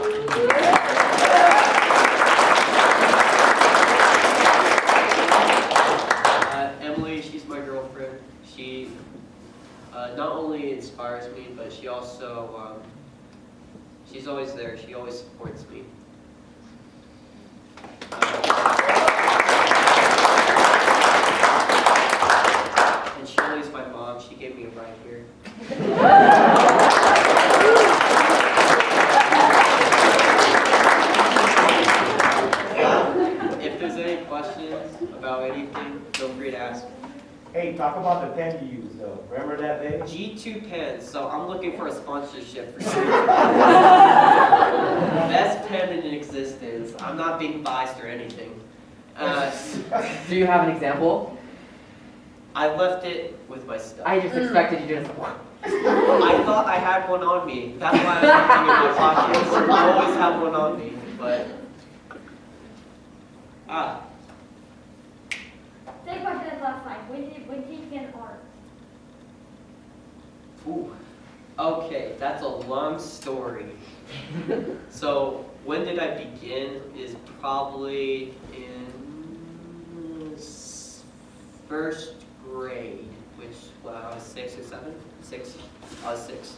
Emily, she's my girlfriend. She not only inspires me, but she also, she's always there. She always supports me. And Shirley's my mom. She gave me a ride here. If there's any questions about anything, feel free to ask. Hey, talk about the pen you use though. Remember that day? G2 pens, so I'm looking for a sponsorship for sure. Best pen in existence. I'm not being biased or anything. Do you have an example? I left it with my stuff. I just expected you to just. I thought I had one on me. That's why I was looking in my pockets. I always have one on me, but Same question as last time. When did you begin art? ooh. Okay, that's a long story. So when did I begin is probably in first grade, which when I was 6 or 7? 6. I was 6.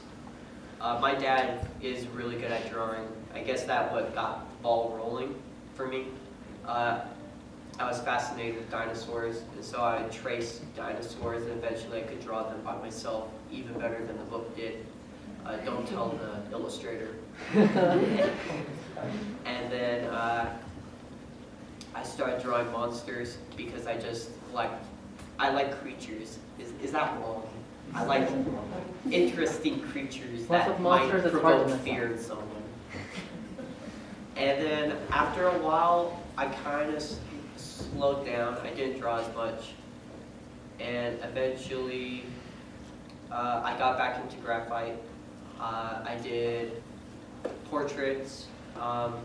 My dad is really good at drawing. I guess that what got the ball rolling for me. I was fascinated with dinosaurs, and so I would trace dinosaurs, and eventually I could draw them by myself, even better than the book did. Don't tell the illustrator. And then I started drawing monsters because I like creatures. Is that wrong? I like interesting creatures that might provoke fear in someone. And then after a while, I kind of slowed down. I didn't draw as much. And eventually, I got back into graphite. I did portraits,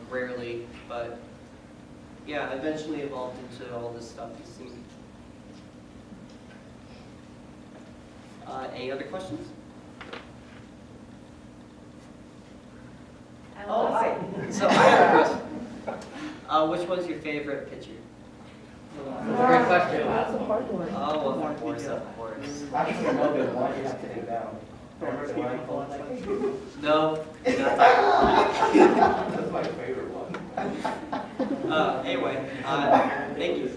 rarely, but yeah, eventually evolved into all this stuff you see. Any other questions? Oh, hi. So I have a question. Which one's your favorite picture? Great question. That's a hard one. Oh, of course, of course. Actually, a little bit one you have to take down. Remember the one called like, No. that's my favorite one. Anyway, thank you.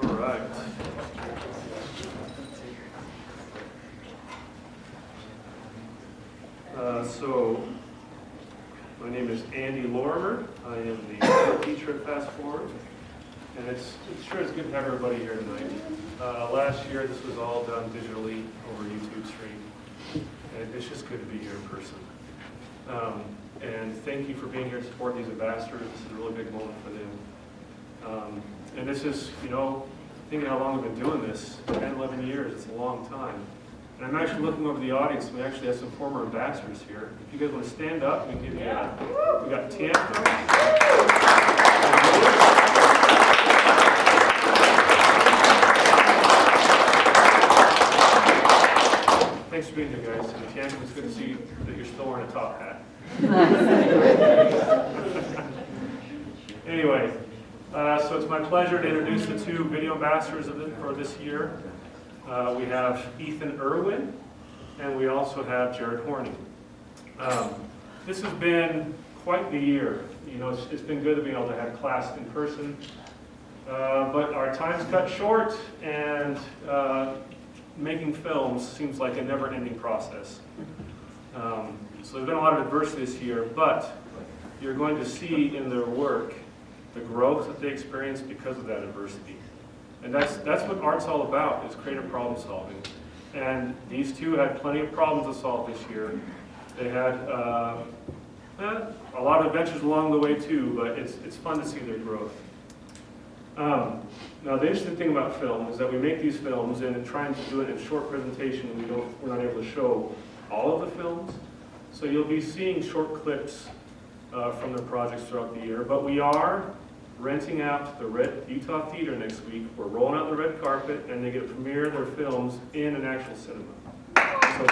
All right. So, my name is Andy Lorimer. I am the teacher at Fast Forward, and it's sure it's good to have everybody here tonight. Last year, this was all done digitally over YouTube stream, and it's just good to be here in person. And thank you for being here to support these ambassadors. This is a really big moment for them. And this is, thinking how long we've been doing this, 10, 11 years, it's a long time. And I'm actually looking over the audience, we actually have some former ambassadors here. If you guys want to stand up, we can give you we got Tampa. Thanks for being here, guys. And Tampa, it's good to see that you're still wearing a top hat. Anyway, so it's my pleasure to introduce the two video ambassadors for this year. We have Ethan Irwin, and we also have Jared Horning. This has been quite the year. It's been good to be able to have class in person, but our time's cut short, and making films seems like a never-ending process. So there's been a lot of adversity this year, but you're going to see in their work the growth that they experience because of that adversity. And that's what art's all about, is creative problem solving. And these two had plenty of problems to solve this year. They had a lot of adventures along the way too, but it's fun to see their growth. Now, the interesting thing about film is that we make these films, and in trying to do it in short presentation, we're not able to show all of the films. So you'll be seeing short clips from their projects throughout the year, but we are renting out the Red Utah Theater next week. We're rolling out the red carpet, and they get to premiere their films in an actual cinema. So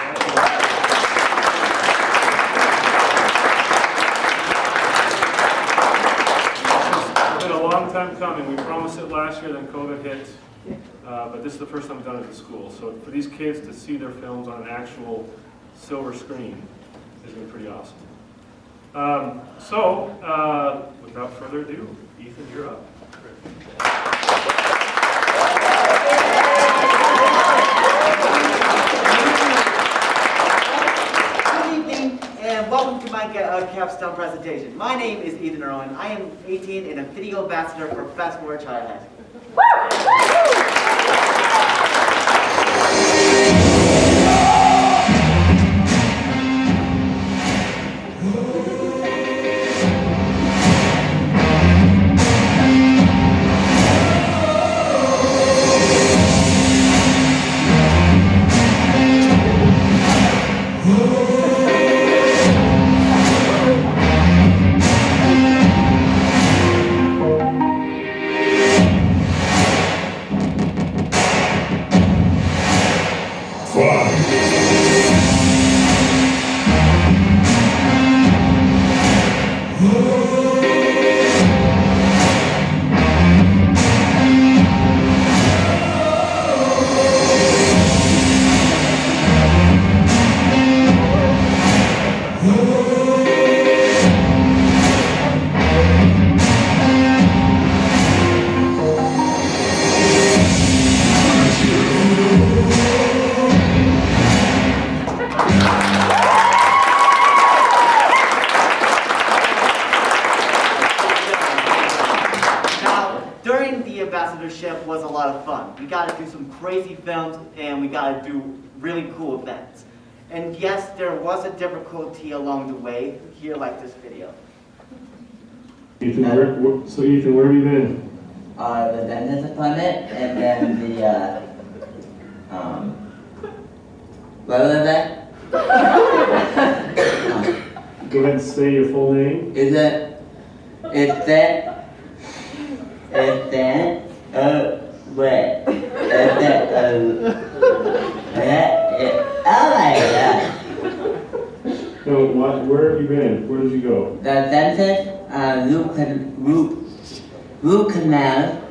it's been a long time coming. We promised it last year, then COVID hit. But this is the first time we've done it at the school. So for these kids to see their films on an actual silver screen is going to be pretty awesome. Without further ado, Ethan, you're up. Good evening and welcome to my capstone presentation. My name is Ethan Irwin. I am 18 and a video ambassador for Fast Forward Child High School. Ambassadorship was a lot of fun. We got to do some crazy films and we got to do really cool events. And yes, there was a difficulty along the way, here like this video. Ethan, where have you been? The dentist appointment and then the, what was that? Go ahead and say your full name. Oh my god. No, where have you been? Where did you go? The dentist, root canal.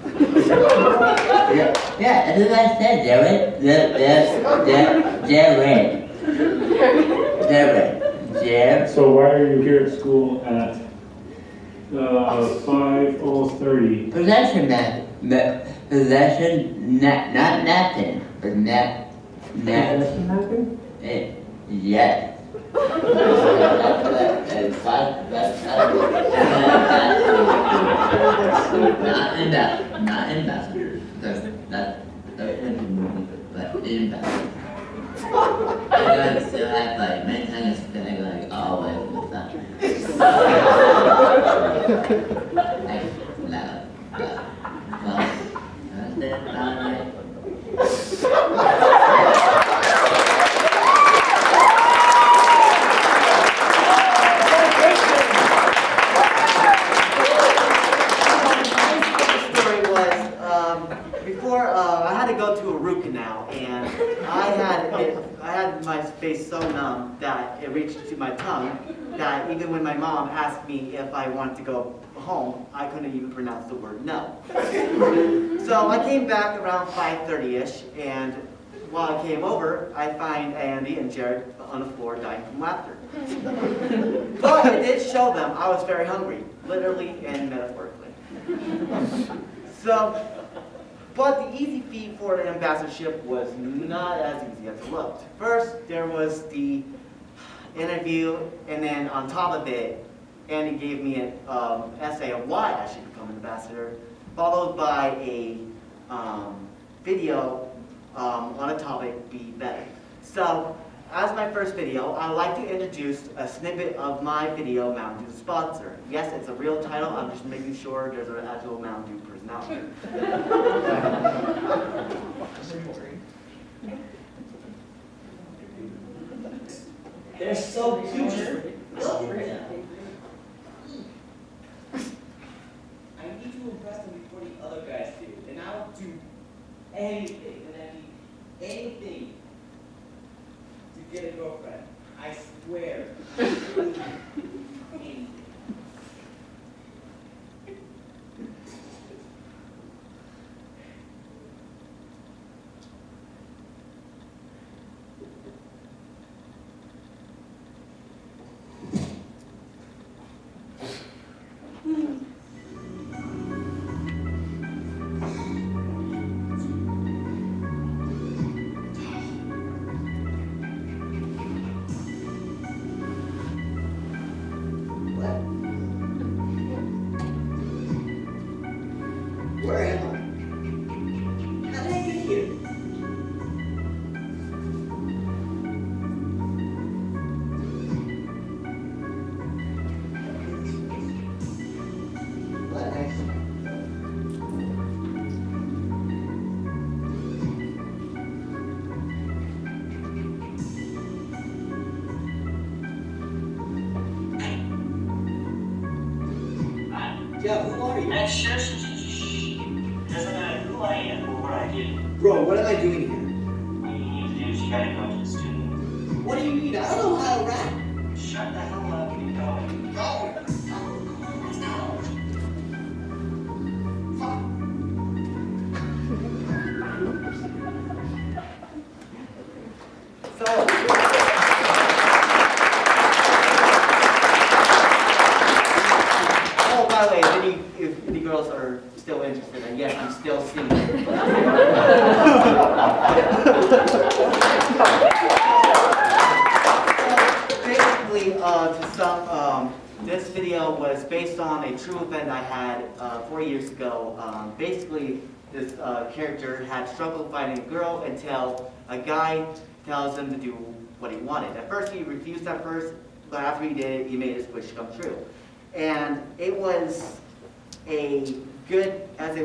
Yeah, that's what I said, Jared. So why are you here at school at 5, almost 30? Possession, not nothing, but Nothing? yes. Not ambassadors. That's but ambassadors. I gotta still act like many times that like always with that. I had to go to a root canal, and I had my face so numb that it reached to my tongue that even when my mom asked me if I wanted to go home, I couldn't even pronounce the word no. So I came back around 5:30ish, and while I came over, I find Andy and Jared on the floor dying from laughter. But it did show them I was very hungry, literally and metaphorically. But the easy feat for an ambassadorship was not as easy as it looked. First, there was the interview, and then on top of it, Andy gave me an essay on why I should become an ambassador, followed by a video on a topic, Be Better. So, as my first video, I'd like to introduce a snippet of my video, Mountain Dew Sponsor. Yes, it's a real title, I'm just making sure there's an actual Mountain Dew person. no. They're so cute. Just look at them. I need to impress them before the other guys do, and I'll do anything, and I mean anything, to get a girlfriend. I swear. Anything. Where am I? How did I get here? What actually? Joe, who are you? Doesn't matter who I am or what I do. Bro, what am I doing here? What you need to do is you gotta go to the studio. What do you mean? I don't know how to rap. Shut the hell up and go. Go! Let's go. Fuck. So, oh, by the way, if any girls are still interested, and yes, I'm still single. Basically, to sum, this video was based on a true event I had 4 years ago. Basically, this character had struggled finding a girl until a guy tells him to do what he wanted. At first, he refused at first, but after he did, he made his wish come true. And it was a good, as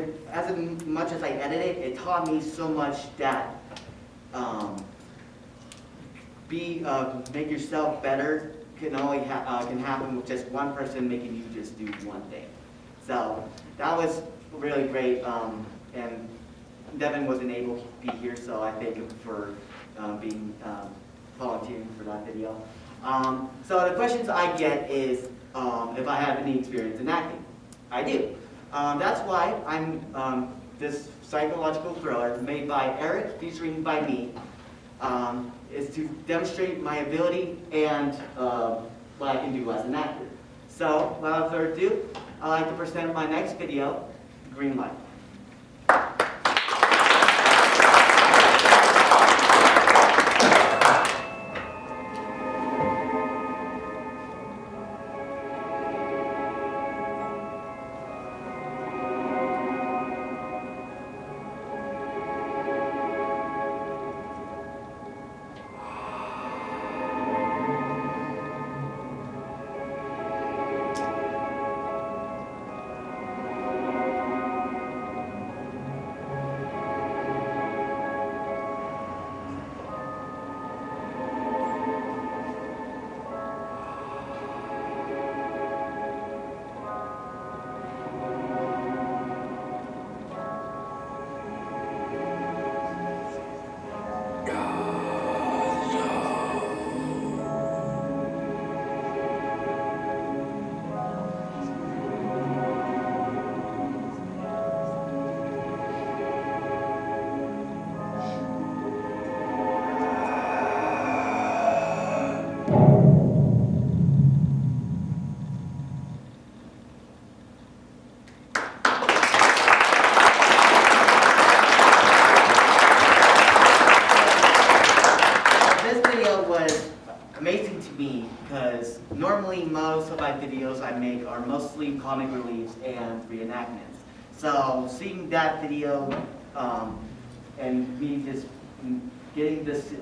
much as I edited, it taught me so much that make yourself better can only can happen with just one person making you just do one thing. So that was really great, and Devin wasn't able to be here, so I thank him for being volunteering for that video. So the questions I get is if I have any experience in acting. I do. That's why I'm this psychological thriller made by Eric, featuring by me, is to demonstrate my ability and what I can do as an actor. So, without further ado, I'd like to present my next video, Green Light. Normally, most of my videos I make are mostly comic reliefs and reenactments. So seeing that video and me just getting this,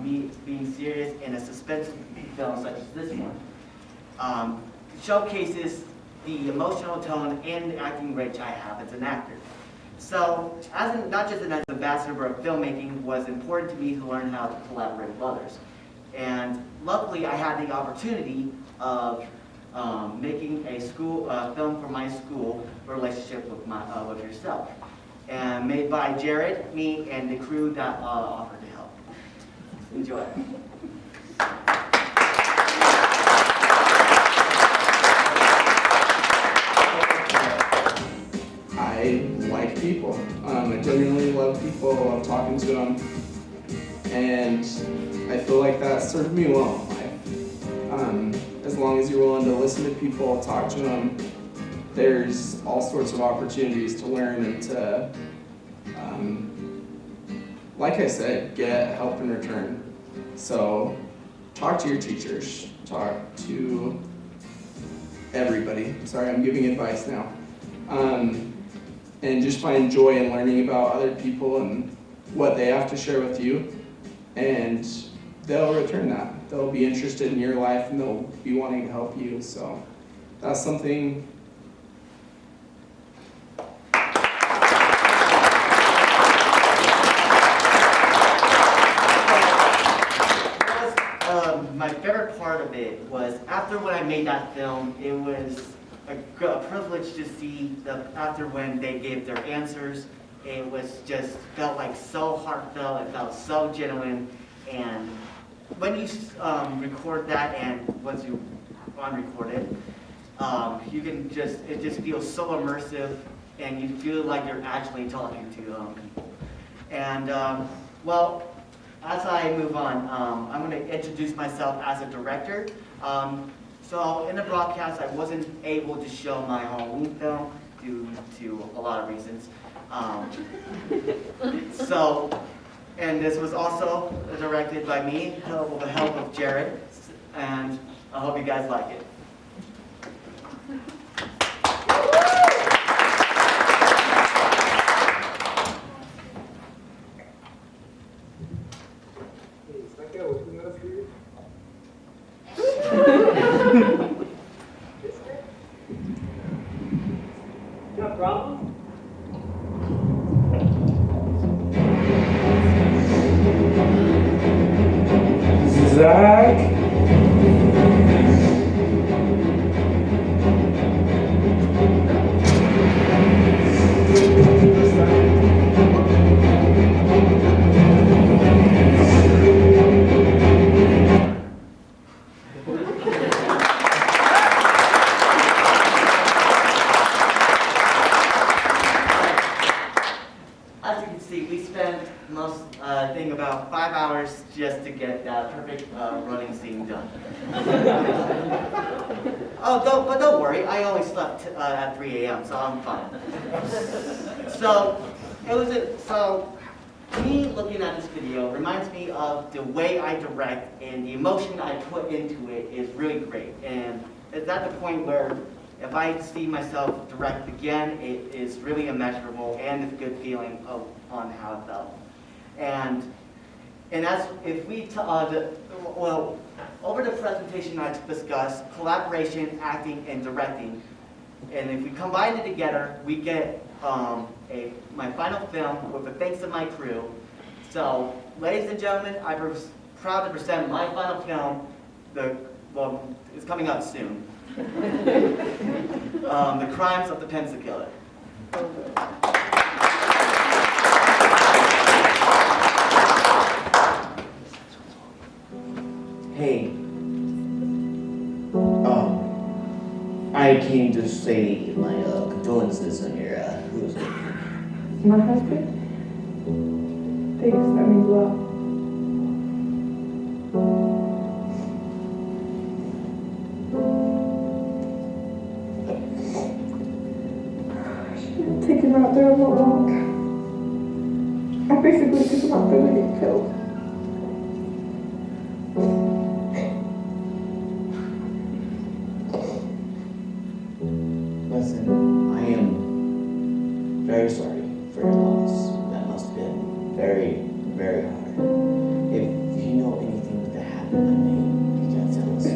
me being serious in a suspense film such as this one, showcases the emotional tone and the acting range I have as an actor. So, not just as an ambassador of filmmaking, was important to me to learn how to collaborate with others. And luckily, I had the opportunity of making a film for my school relationship with yourself, and made by Jared, me, and the crew that offered to help. Enjoy. I like people. I genuinely love people. I love talking to them, and I feel like that served me well in life. As long as you're willing to listen to people, talk to them, there's all sorts of opportunities to learn and to, like I said, get help in return. So talk to your teachers, talk to everybody. Sorry, I'm giving advice now. And just find joy in learning about other people and what they have to share with you, and they'll return that. They'll be interested in your life and they'll be wanting to help you. So that's something. My favorite part of it was after when I made that film, it was a privilege to see after when they gave their answers. It was just felt like so heartfelt. It felt so genuine. And when you record that, and once you unrecord it, you can it just feels so immersive, and you feel like you're actually talking to people. And well, as I move on, I'm going to introduce myself as a director. So in the broadcast, I wasn't able to show my Halloween film due to a lot of reasons. And this was also directed by me with the help of Jared, and I hope you guys like it. Got a problem? Zach? As you can see, we spent about 5 hours just to get that perfect running scene done. But don't worry, I only slept at 3 a.m., so I'm fine. So me looking at this video reminds me of the way I direct, and the emotion I put into it is really great. And it's at the point where if I see myself direct again, it is really immeasurable and it's a good feeling on how it felt. And that's if we over the presentation I discussed collaboration, acting, and directing, and if we combine it together, we get my final film with the thanks of my crew. So, ladies and gentlemen, I'm proud to present my final film. It's coming out soon. The Crimes of the Pensacola. Hey, I came to say my condolences on your losing. My husband? Thanks, that means a lot. I should have taken him out there on a walk. I basically took him out there to get killed. Listen, I am very sorry for your loss. That must have been very, very hard. If you know anything that happened, you can tell us. I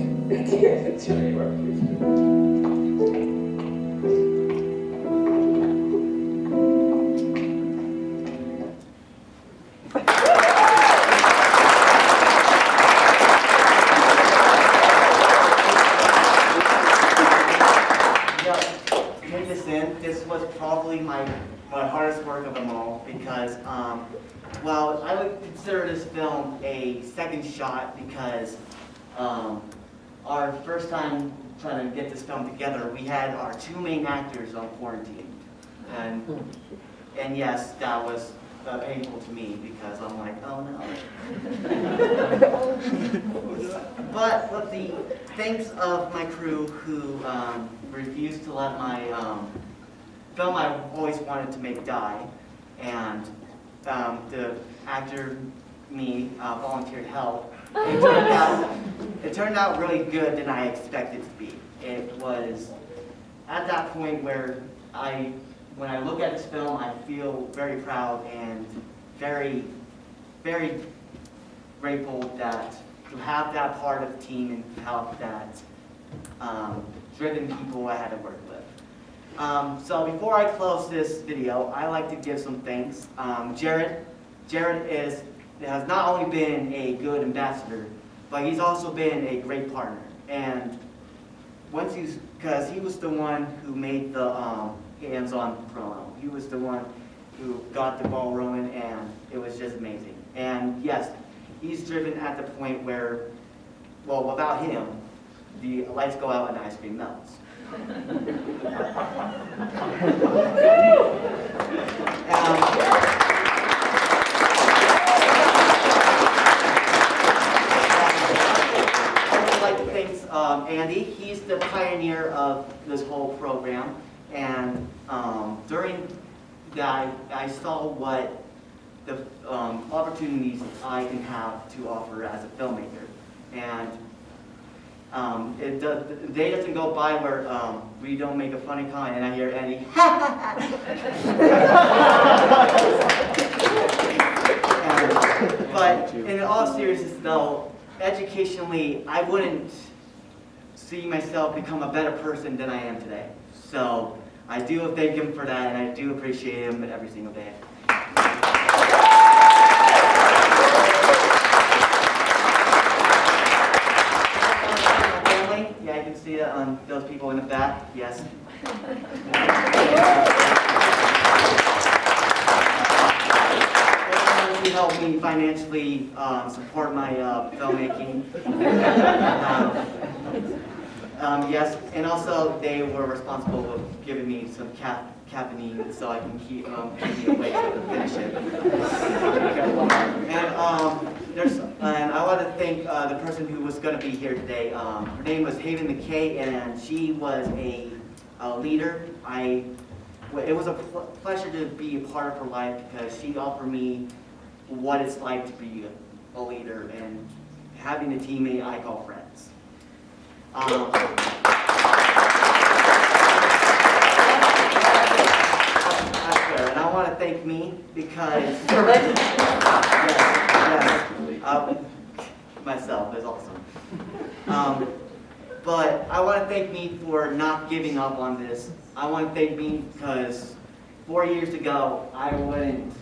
can't tell you what because, well, I would consider this film a second shot because our first time trying to get this film together, we had our two main actors on quarantine. And yes, that was painful to me because I'm like, oh no. But with the thanks of my crew who refused to let my film I always wanted to make die, and the actor, me, volunteered help. It turned out really good than I expected it to be. It was at that point where when I look at this film, I feel very proud and very, very grateful that to have that part of the team and to have that driven people I had to work with. So before I close this video, I like to give some thanks. Jared has not only been a good ambassador, but he's also been a great partner. And because he was the one who made the hands-on promo. He was the one who got the ball rolling, and it was just amazing. And yes, he's driven at the point where, well, without him, the lights go out and the ice cream melts. I'd like to thank Andy. He's the pioneer of this whole program. And during that, I saw what the opportunities I can have to offer as a filmmaker. And the day doesn't go by where we don't make a funny comment and I hear Andy, but in all seriousness though, educationally, I wouldn't see myself become a better person than I am today. So I do thank him for that, and I do appreciate him every single day. Family, yeah, you can see that on those people in the back. Yes. He helped me financially support my filmmaking. Yes, and also they were responsible for giving me some caffeine so I can keep me awake to finish it. And I want to thank the person who was going to be here today. Her name was Haven McKay, and she was a leader. It was a pleasure to be a part of her life because she offered me what it's like to be a leader and having a teammate I call friends. And I want to thank me because myself is awesome. But I want to thank me for not giving up on this. I want to thank me because 4 years ago I wouldn't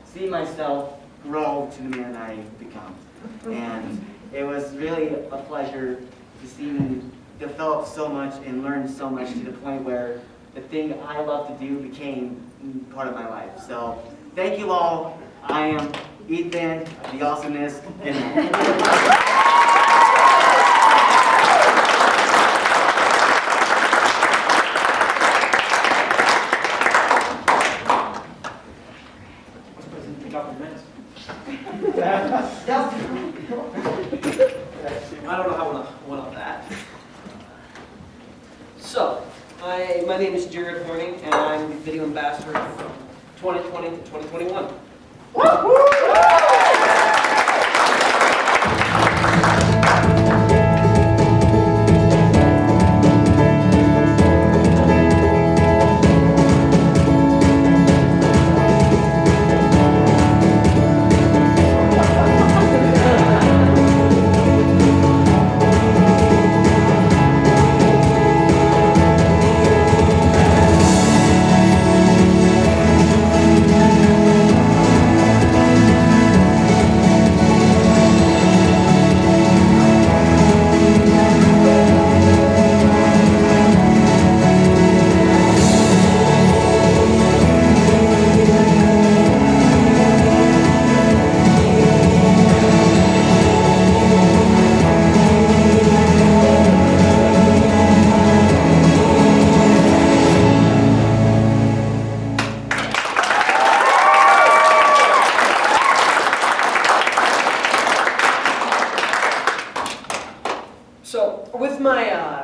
see myself grow to the man I become, and it was really a pleasure to see me develop so much and learn so much to the point where the thing I love to do became part of my life. So thank you all. I am Ethan, the awesomeness. I don't know how I went on that. So, my name is Jared Horning, and I'm the video ambassador from 2020 to 2021.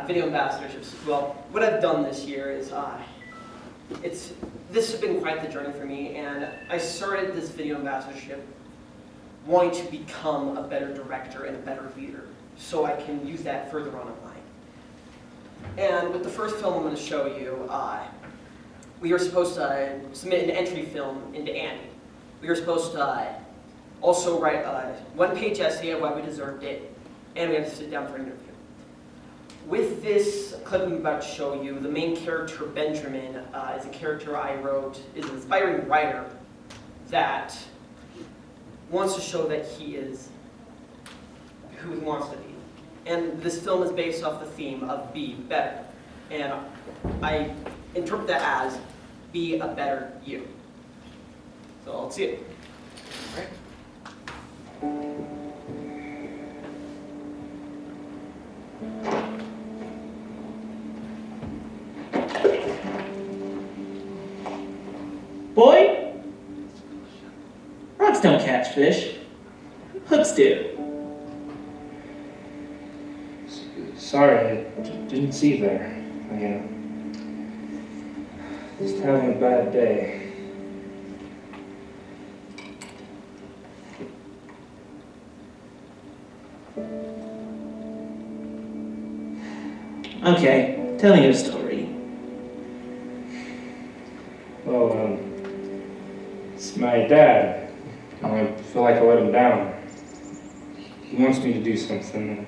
video ambassadorships. Well, what I've done this year is, this has been quite the journey for me, and I started this video ambassadorship wanting to become a better director and a better leader, so I can use that further on in life. And with the first film I'm going to show you, we were supposed to submit an entry film into Andy. We were supposed to also write a one-page essay of why we deserved it, and we had to sit down for an interview. With this clip I'm about to show you, the main character, Benjamin, is a character I wrote, is an inspiring writer that wants to show that he is who he wants to be. And this film is based off the theme of be better. And I interpret that as be a better you. So let's see it. All right. Boy, rocks don't catch fish. Hooks do. Sorry, I didn't see you there. I just having a bad day. Okay, tell me your story. Well, it's my dad. I feel like I let him down. He wants me to do something.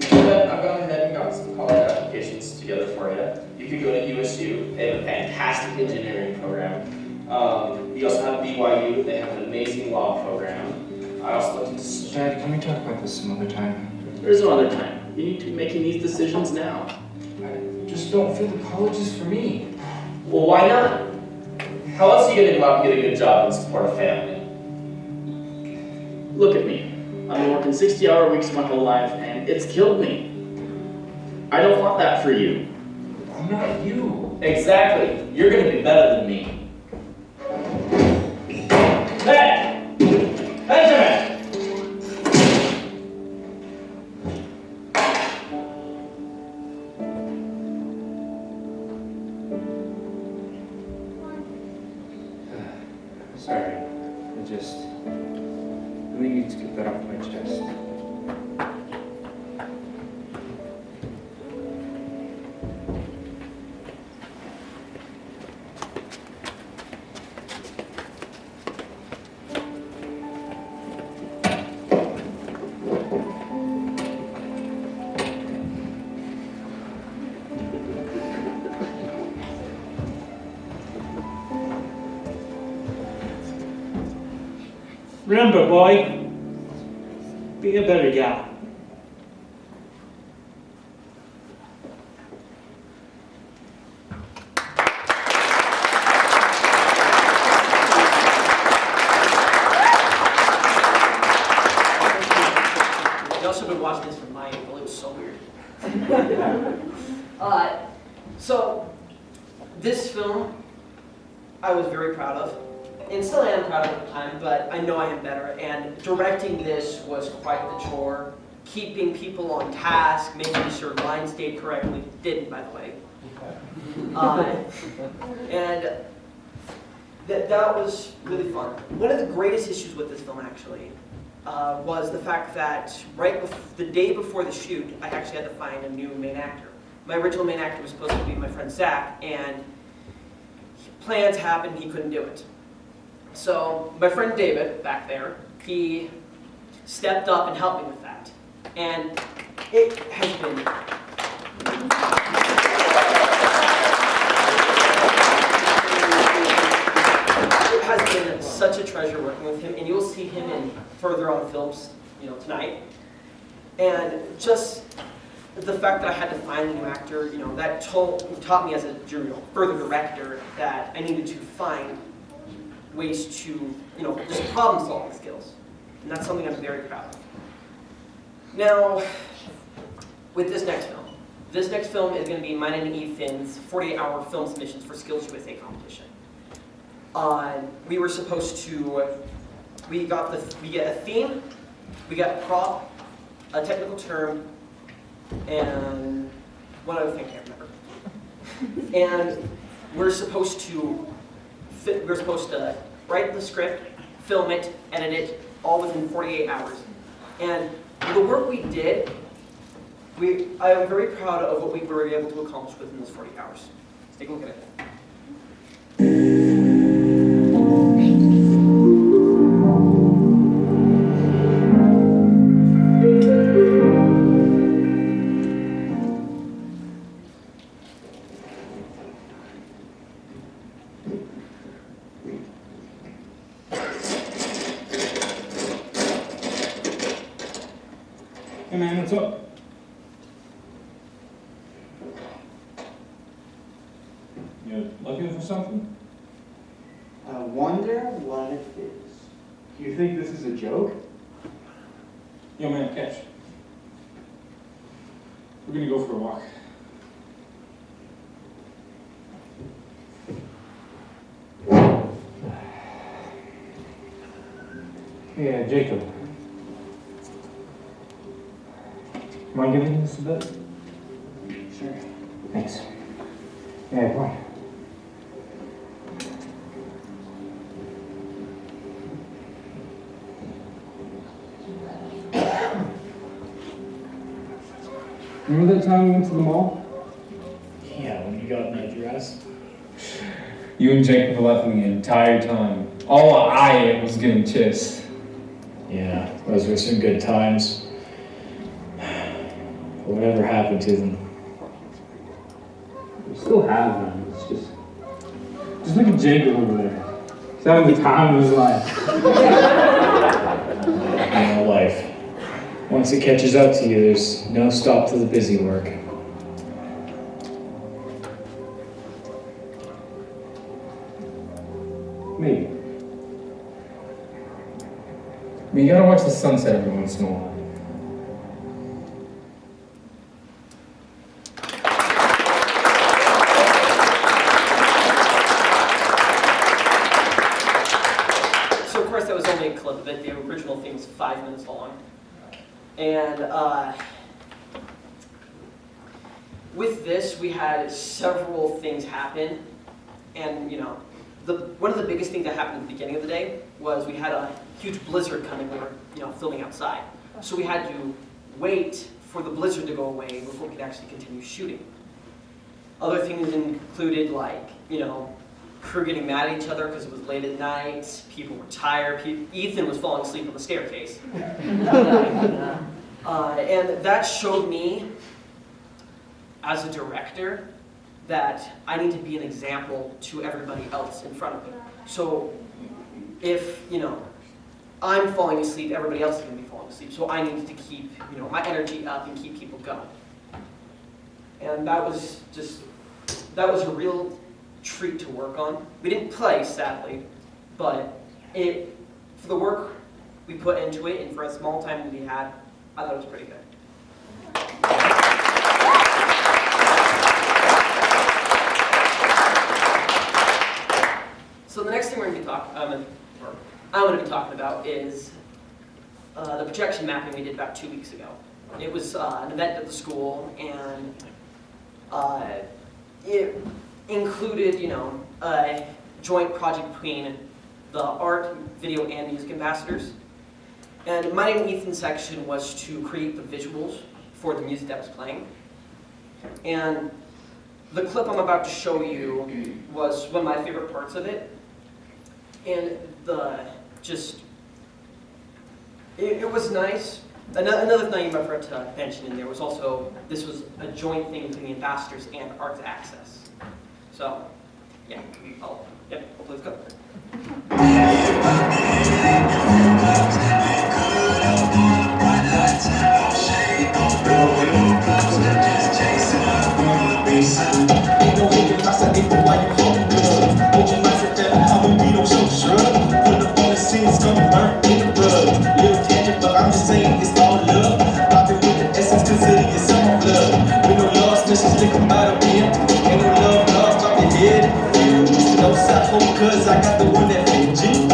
I've gone ahead and got some college applications together for you. You could go to USU. They have a fantastic engineering program. You also have BYU. They have an amazing law program. I also looked into... Dad, can we talk about this some other time? There's no other time. You need to be making these decisions now. I just don't feel the college is for me. Well, why not? How else are you going to go out and get a good job and support a family? Look at me. I've been working 60-hour weeks my whole life, and it's killed me. I don't want that for you. I'm not you. Exactly. You're going to be better than me. Hey! Benjamin! Sorry. I just really need to get that off my chest. Remember, boy, be a better guy. You also been watching this from my angle. It was so weird. So, this film, I was very proud of. And still am proud of at the time, but I know I am better. And directing this was quite the chore. Keeping people on task, making sure lines stayed correctly. Didn't, by the way. And that was really fun. One of the greatest issues with this film, actually, was the fact that the day before the shoot, I actually had to find a new main actor. My original main actor was supposed to be my friend Zach, and plans happened, he couldn't do it. So my friend David, back there, he stepped up and helped me with that. And it has been such a treasure working with him, and you'll see him in further on films, tonight. And just the fact that I had to find a new actor, that taught me as a further director that I needed to find ways to, just problem-solving skills. And that's something I'm very proud of. Now, with this next film, This next film is going to be mine and Ethan's 48-hour film submissions for Skills USA competition. We were supposed to, we get a theme, we got a prop, a technical term, and one other thing I can't remember. And we're supposed to write the script, film it, edit it, all within 48 hours. And the work we did, I am very proud of what we were able to accomplish within those 40 hours. Let's take a look at it. Hey man, what's up? You looking for something? I wonder what it is. You think this is a joke? Yo man, catch. We're gonna go for a walk. Yeah, Jacob. Mind giving this a bit? Sure. Thanks. Yeah, come on. Remember that time we went to the mall? Yeah, when you got in that dress. You and Jacob were left me the entire time. All I ate was getting chased. Yeah, those were some good times. Whatever happened to them? We still have them. It's just look at Jacob over there. He's having the time of his life. You know, life. Once it catches up to you, there's no stop to the busy work. Maybe. But you gotta watch the sunset every once in a while. So of course that was only a clip of it. The original thing was 5 minutes long. And with this, we had several things happen. And you know, one of the biggest things that happened at the beginning of the day was we had a huge blizzard coming. We were, filming outside. So we had to wait for the blizzard to go away before we could actually continue shooting. Other things included crew getting mad at each other because it was late at night, people were tired, Ethan was falling asleep on the staircase. And that showed me, as a director, that I need to be an example to everybody else in front of me. So if, I'm falling asleep, everybody else is going to be falling asleep. So I need to keep, my energy up and keep people going. And that was a real treat to work on. We didn't play, sadly, but for the work we put into it and for a small time we had, I thought it was pretty good. So the next thing I'm going to be talking about is the projection mapping we did about 2 weeks ago. It was an event at the school, and it included, a joint project between the art, video, and music ambassadors. And my and Ethan's section was to create the visuals for the music that was playing. And the clip I'm about to show you was one of my favorite parts of it. And it was nice. Another thing I forgot to mention in there was also, this was a joint thing between the ambassadors and Arts Access. So, yeah, hopefully it's good. I'm just saying it's all love. Popping with the essence, consider yourself on love. We know lost careful, cause I got the one that fit you.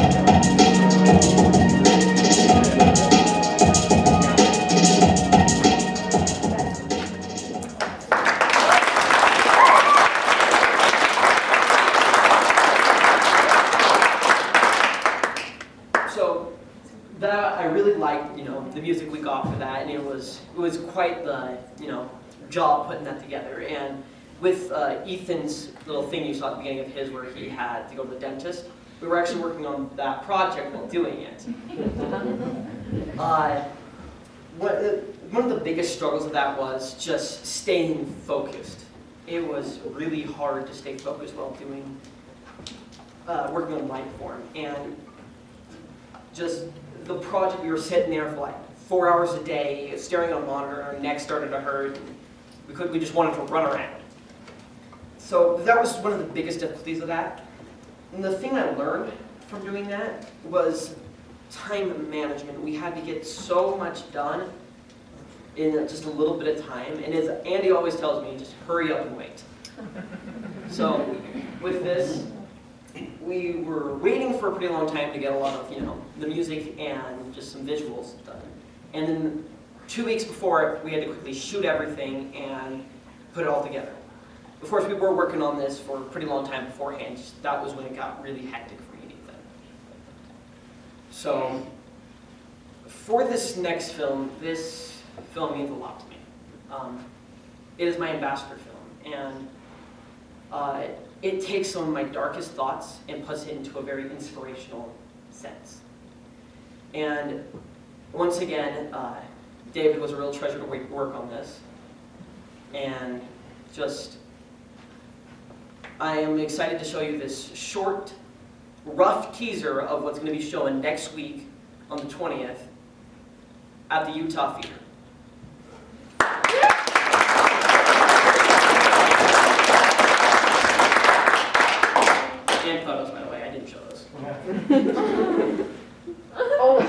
So that I really liked, the music we got for that, and it was quite the, job putting that together. And with Ethan's little thing you saw at the beginning of his, where he had to go to the dentist, we were actually working on that project while doing it. One of the biggest struggles of that was just staying focused. It was really hard to stay focused while doing working on light form, and just the project, we were sitting there for like 4 hours a day, staring at a monitor, our neck started to hurt, we just wanted to run around. So that was one of the biggest difficulties of that. And the thing I learned from doing that was time management. We had to get so much done in just a little bit of time, and as Andy always tells me, just hurry up and wait. So with this, we were waiting for a pretty long time to get a lot of, the music and just some visuals done. And then 2 weeks before, we had to quickly shoot everything and put it all together. Of course, we were working on this for a pretty long time beforehand. That was when it got really hectic for me and Ethan. So, for this next film, this film means a lot to me. It is my Ambassador film, and it takes some of my darkest thoughts and puts it into a very inspirational sense. And once again, David was a real treasure to work on this. And I am excited to show you this short, rough teaser of what's going to be shown next week on the 20th at the Utah Theater. And photos, by the way, I didn't show those. Oh.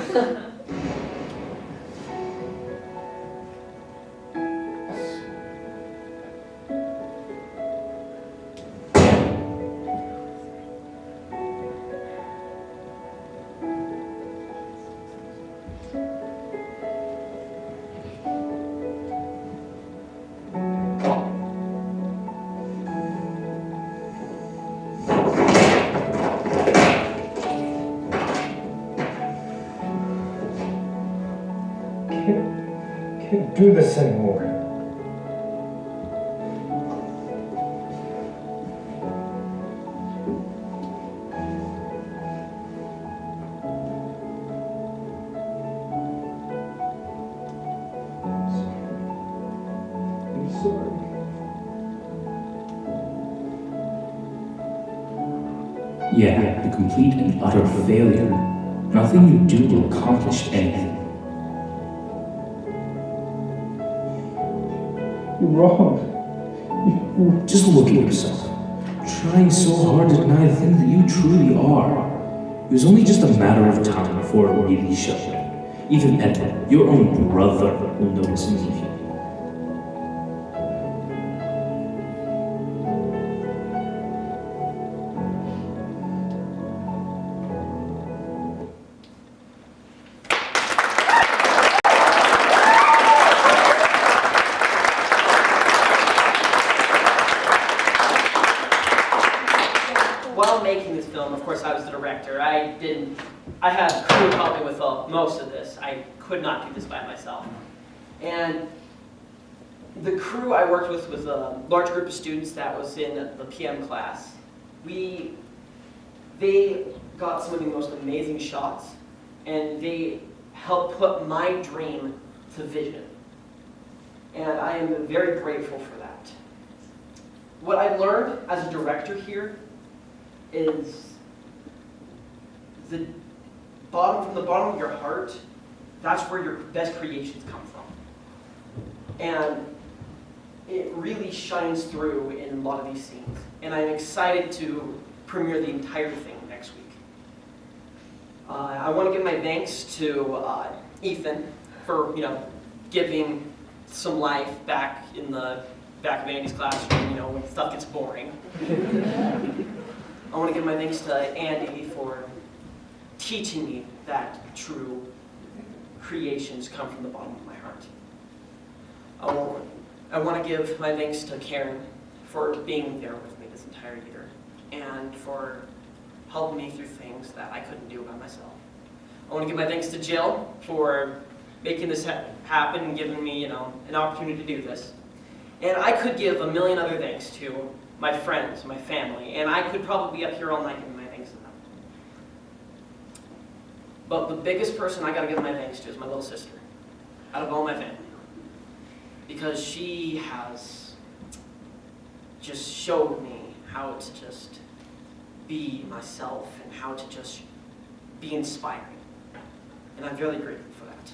Can't do this anymore. I'm sorry. Yeah, the complete and utter failure. Nothing you do will accomplish anything. You're wrong. Just look at yourself. Trying so hard to deny the thing that you truly are. It was only just a matter of time before it really showed. Even Edward, your own brother, will notice and leave you. While making this film, of course, I was the director. I had crew help me with most of this. I could not do this by myself. And the crew I worked with was a large group of students that was in the PM class. They got some of the most amazing shots, and they helped put my dream to vision. And I am very grateful for that. What I learned as a director here is from the bottom of your heart, that's where your best creations come from. And it really shines through in a lot of these scenes. And I'm excited to premiere the entire thing next week. I want to give my thanks to Ethan for giving some life back in the back of Andy's classroom, when stuff gets boring. I want to give my thanks to Andy for teaching me that true creations come from the bottom of my heart. I want to give my thanks to Karen for being there with me this entire year and for helping me through things that I couldn't do by myself. I want to give my thanks to Jill for making this happen and giving me, an opportunity to do this. And I could give a million other thanks to my friends, my family, and I could probably be up here all night giving my thanks to them. But the biggest person I got to give my thanks to is my little sister, out of all my family. Because she has just showed me how to just be myself and how to just be inspiring. And I'm really grateful for that.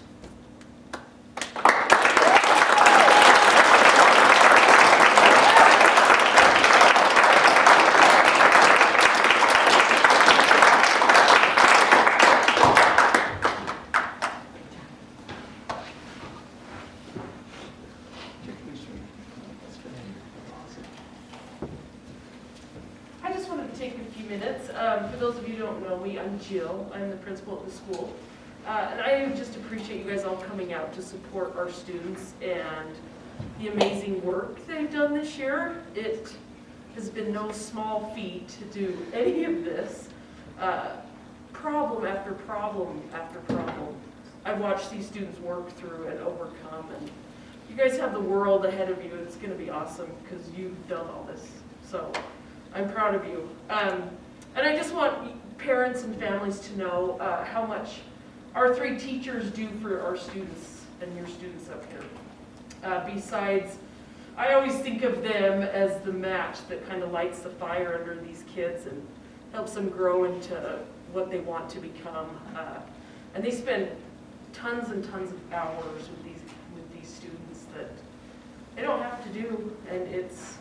I just wanted to take a few minutes. For those of you who don't know me, I'm Jill. I'm the principal at the school. And I just appreciate you guys all coming out to support our students and the amazing work they've done this year. It has been no small feat to do any of this. Problem after problem after problem. I've watched these students work through and overcome, and you guys have the world ahead of you. It's going to be awesome because you've done all this. So I'm proud of you. And I just want parents and families to know how much our 3 teachers do for our students and your students up here. Besides, I always think of them as the match that kind of lights the fire under these kids and helps them grow into what they want to become. And they spend tons and tons of hours with these students that they don't have to do, and it's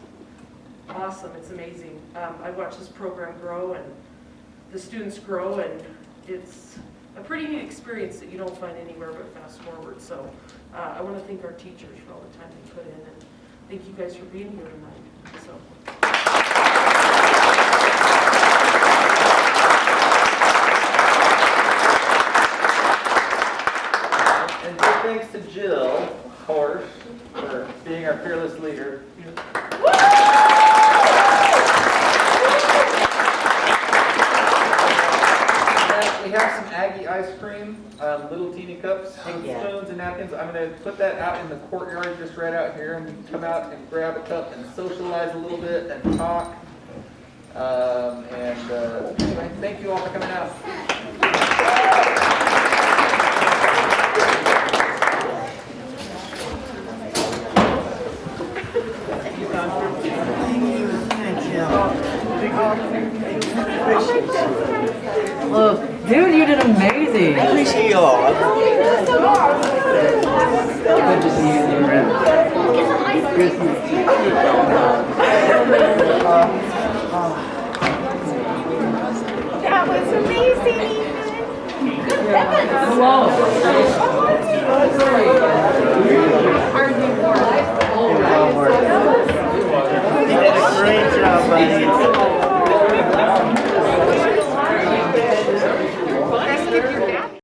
awesome. It's amazing. I've watched this program grow and the students grow, and it's a pretty neat experience that you don't find anywhere but Fast Forward. So I want to thank our teachers for all the time they put in, and thank you guys for being here tonight. So. And big thanks to Jill, of course, for being our fearless leader. We have some Aggie ice cream, little teeny cups, spoons and napkins. I'm going to put that out in the courtyard just right out here, and you can come out and grab a cup and socialize a little bit and talk. Anyway, thank you all for coming out. Look, dude, you did amazing. I appreciate you all. Good to see you, dear. That was amazing. Hello. You did a great job, buddy.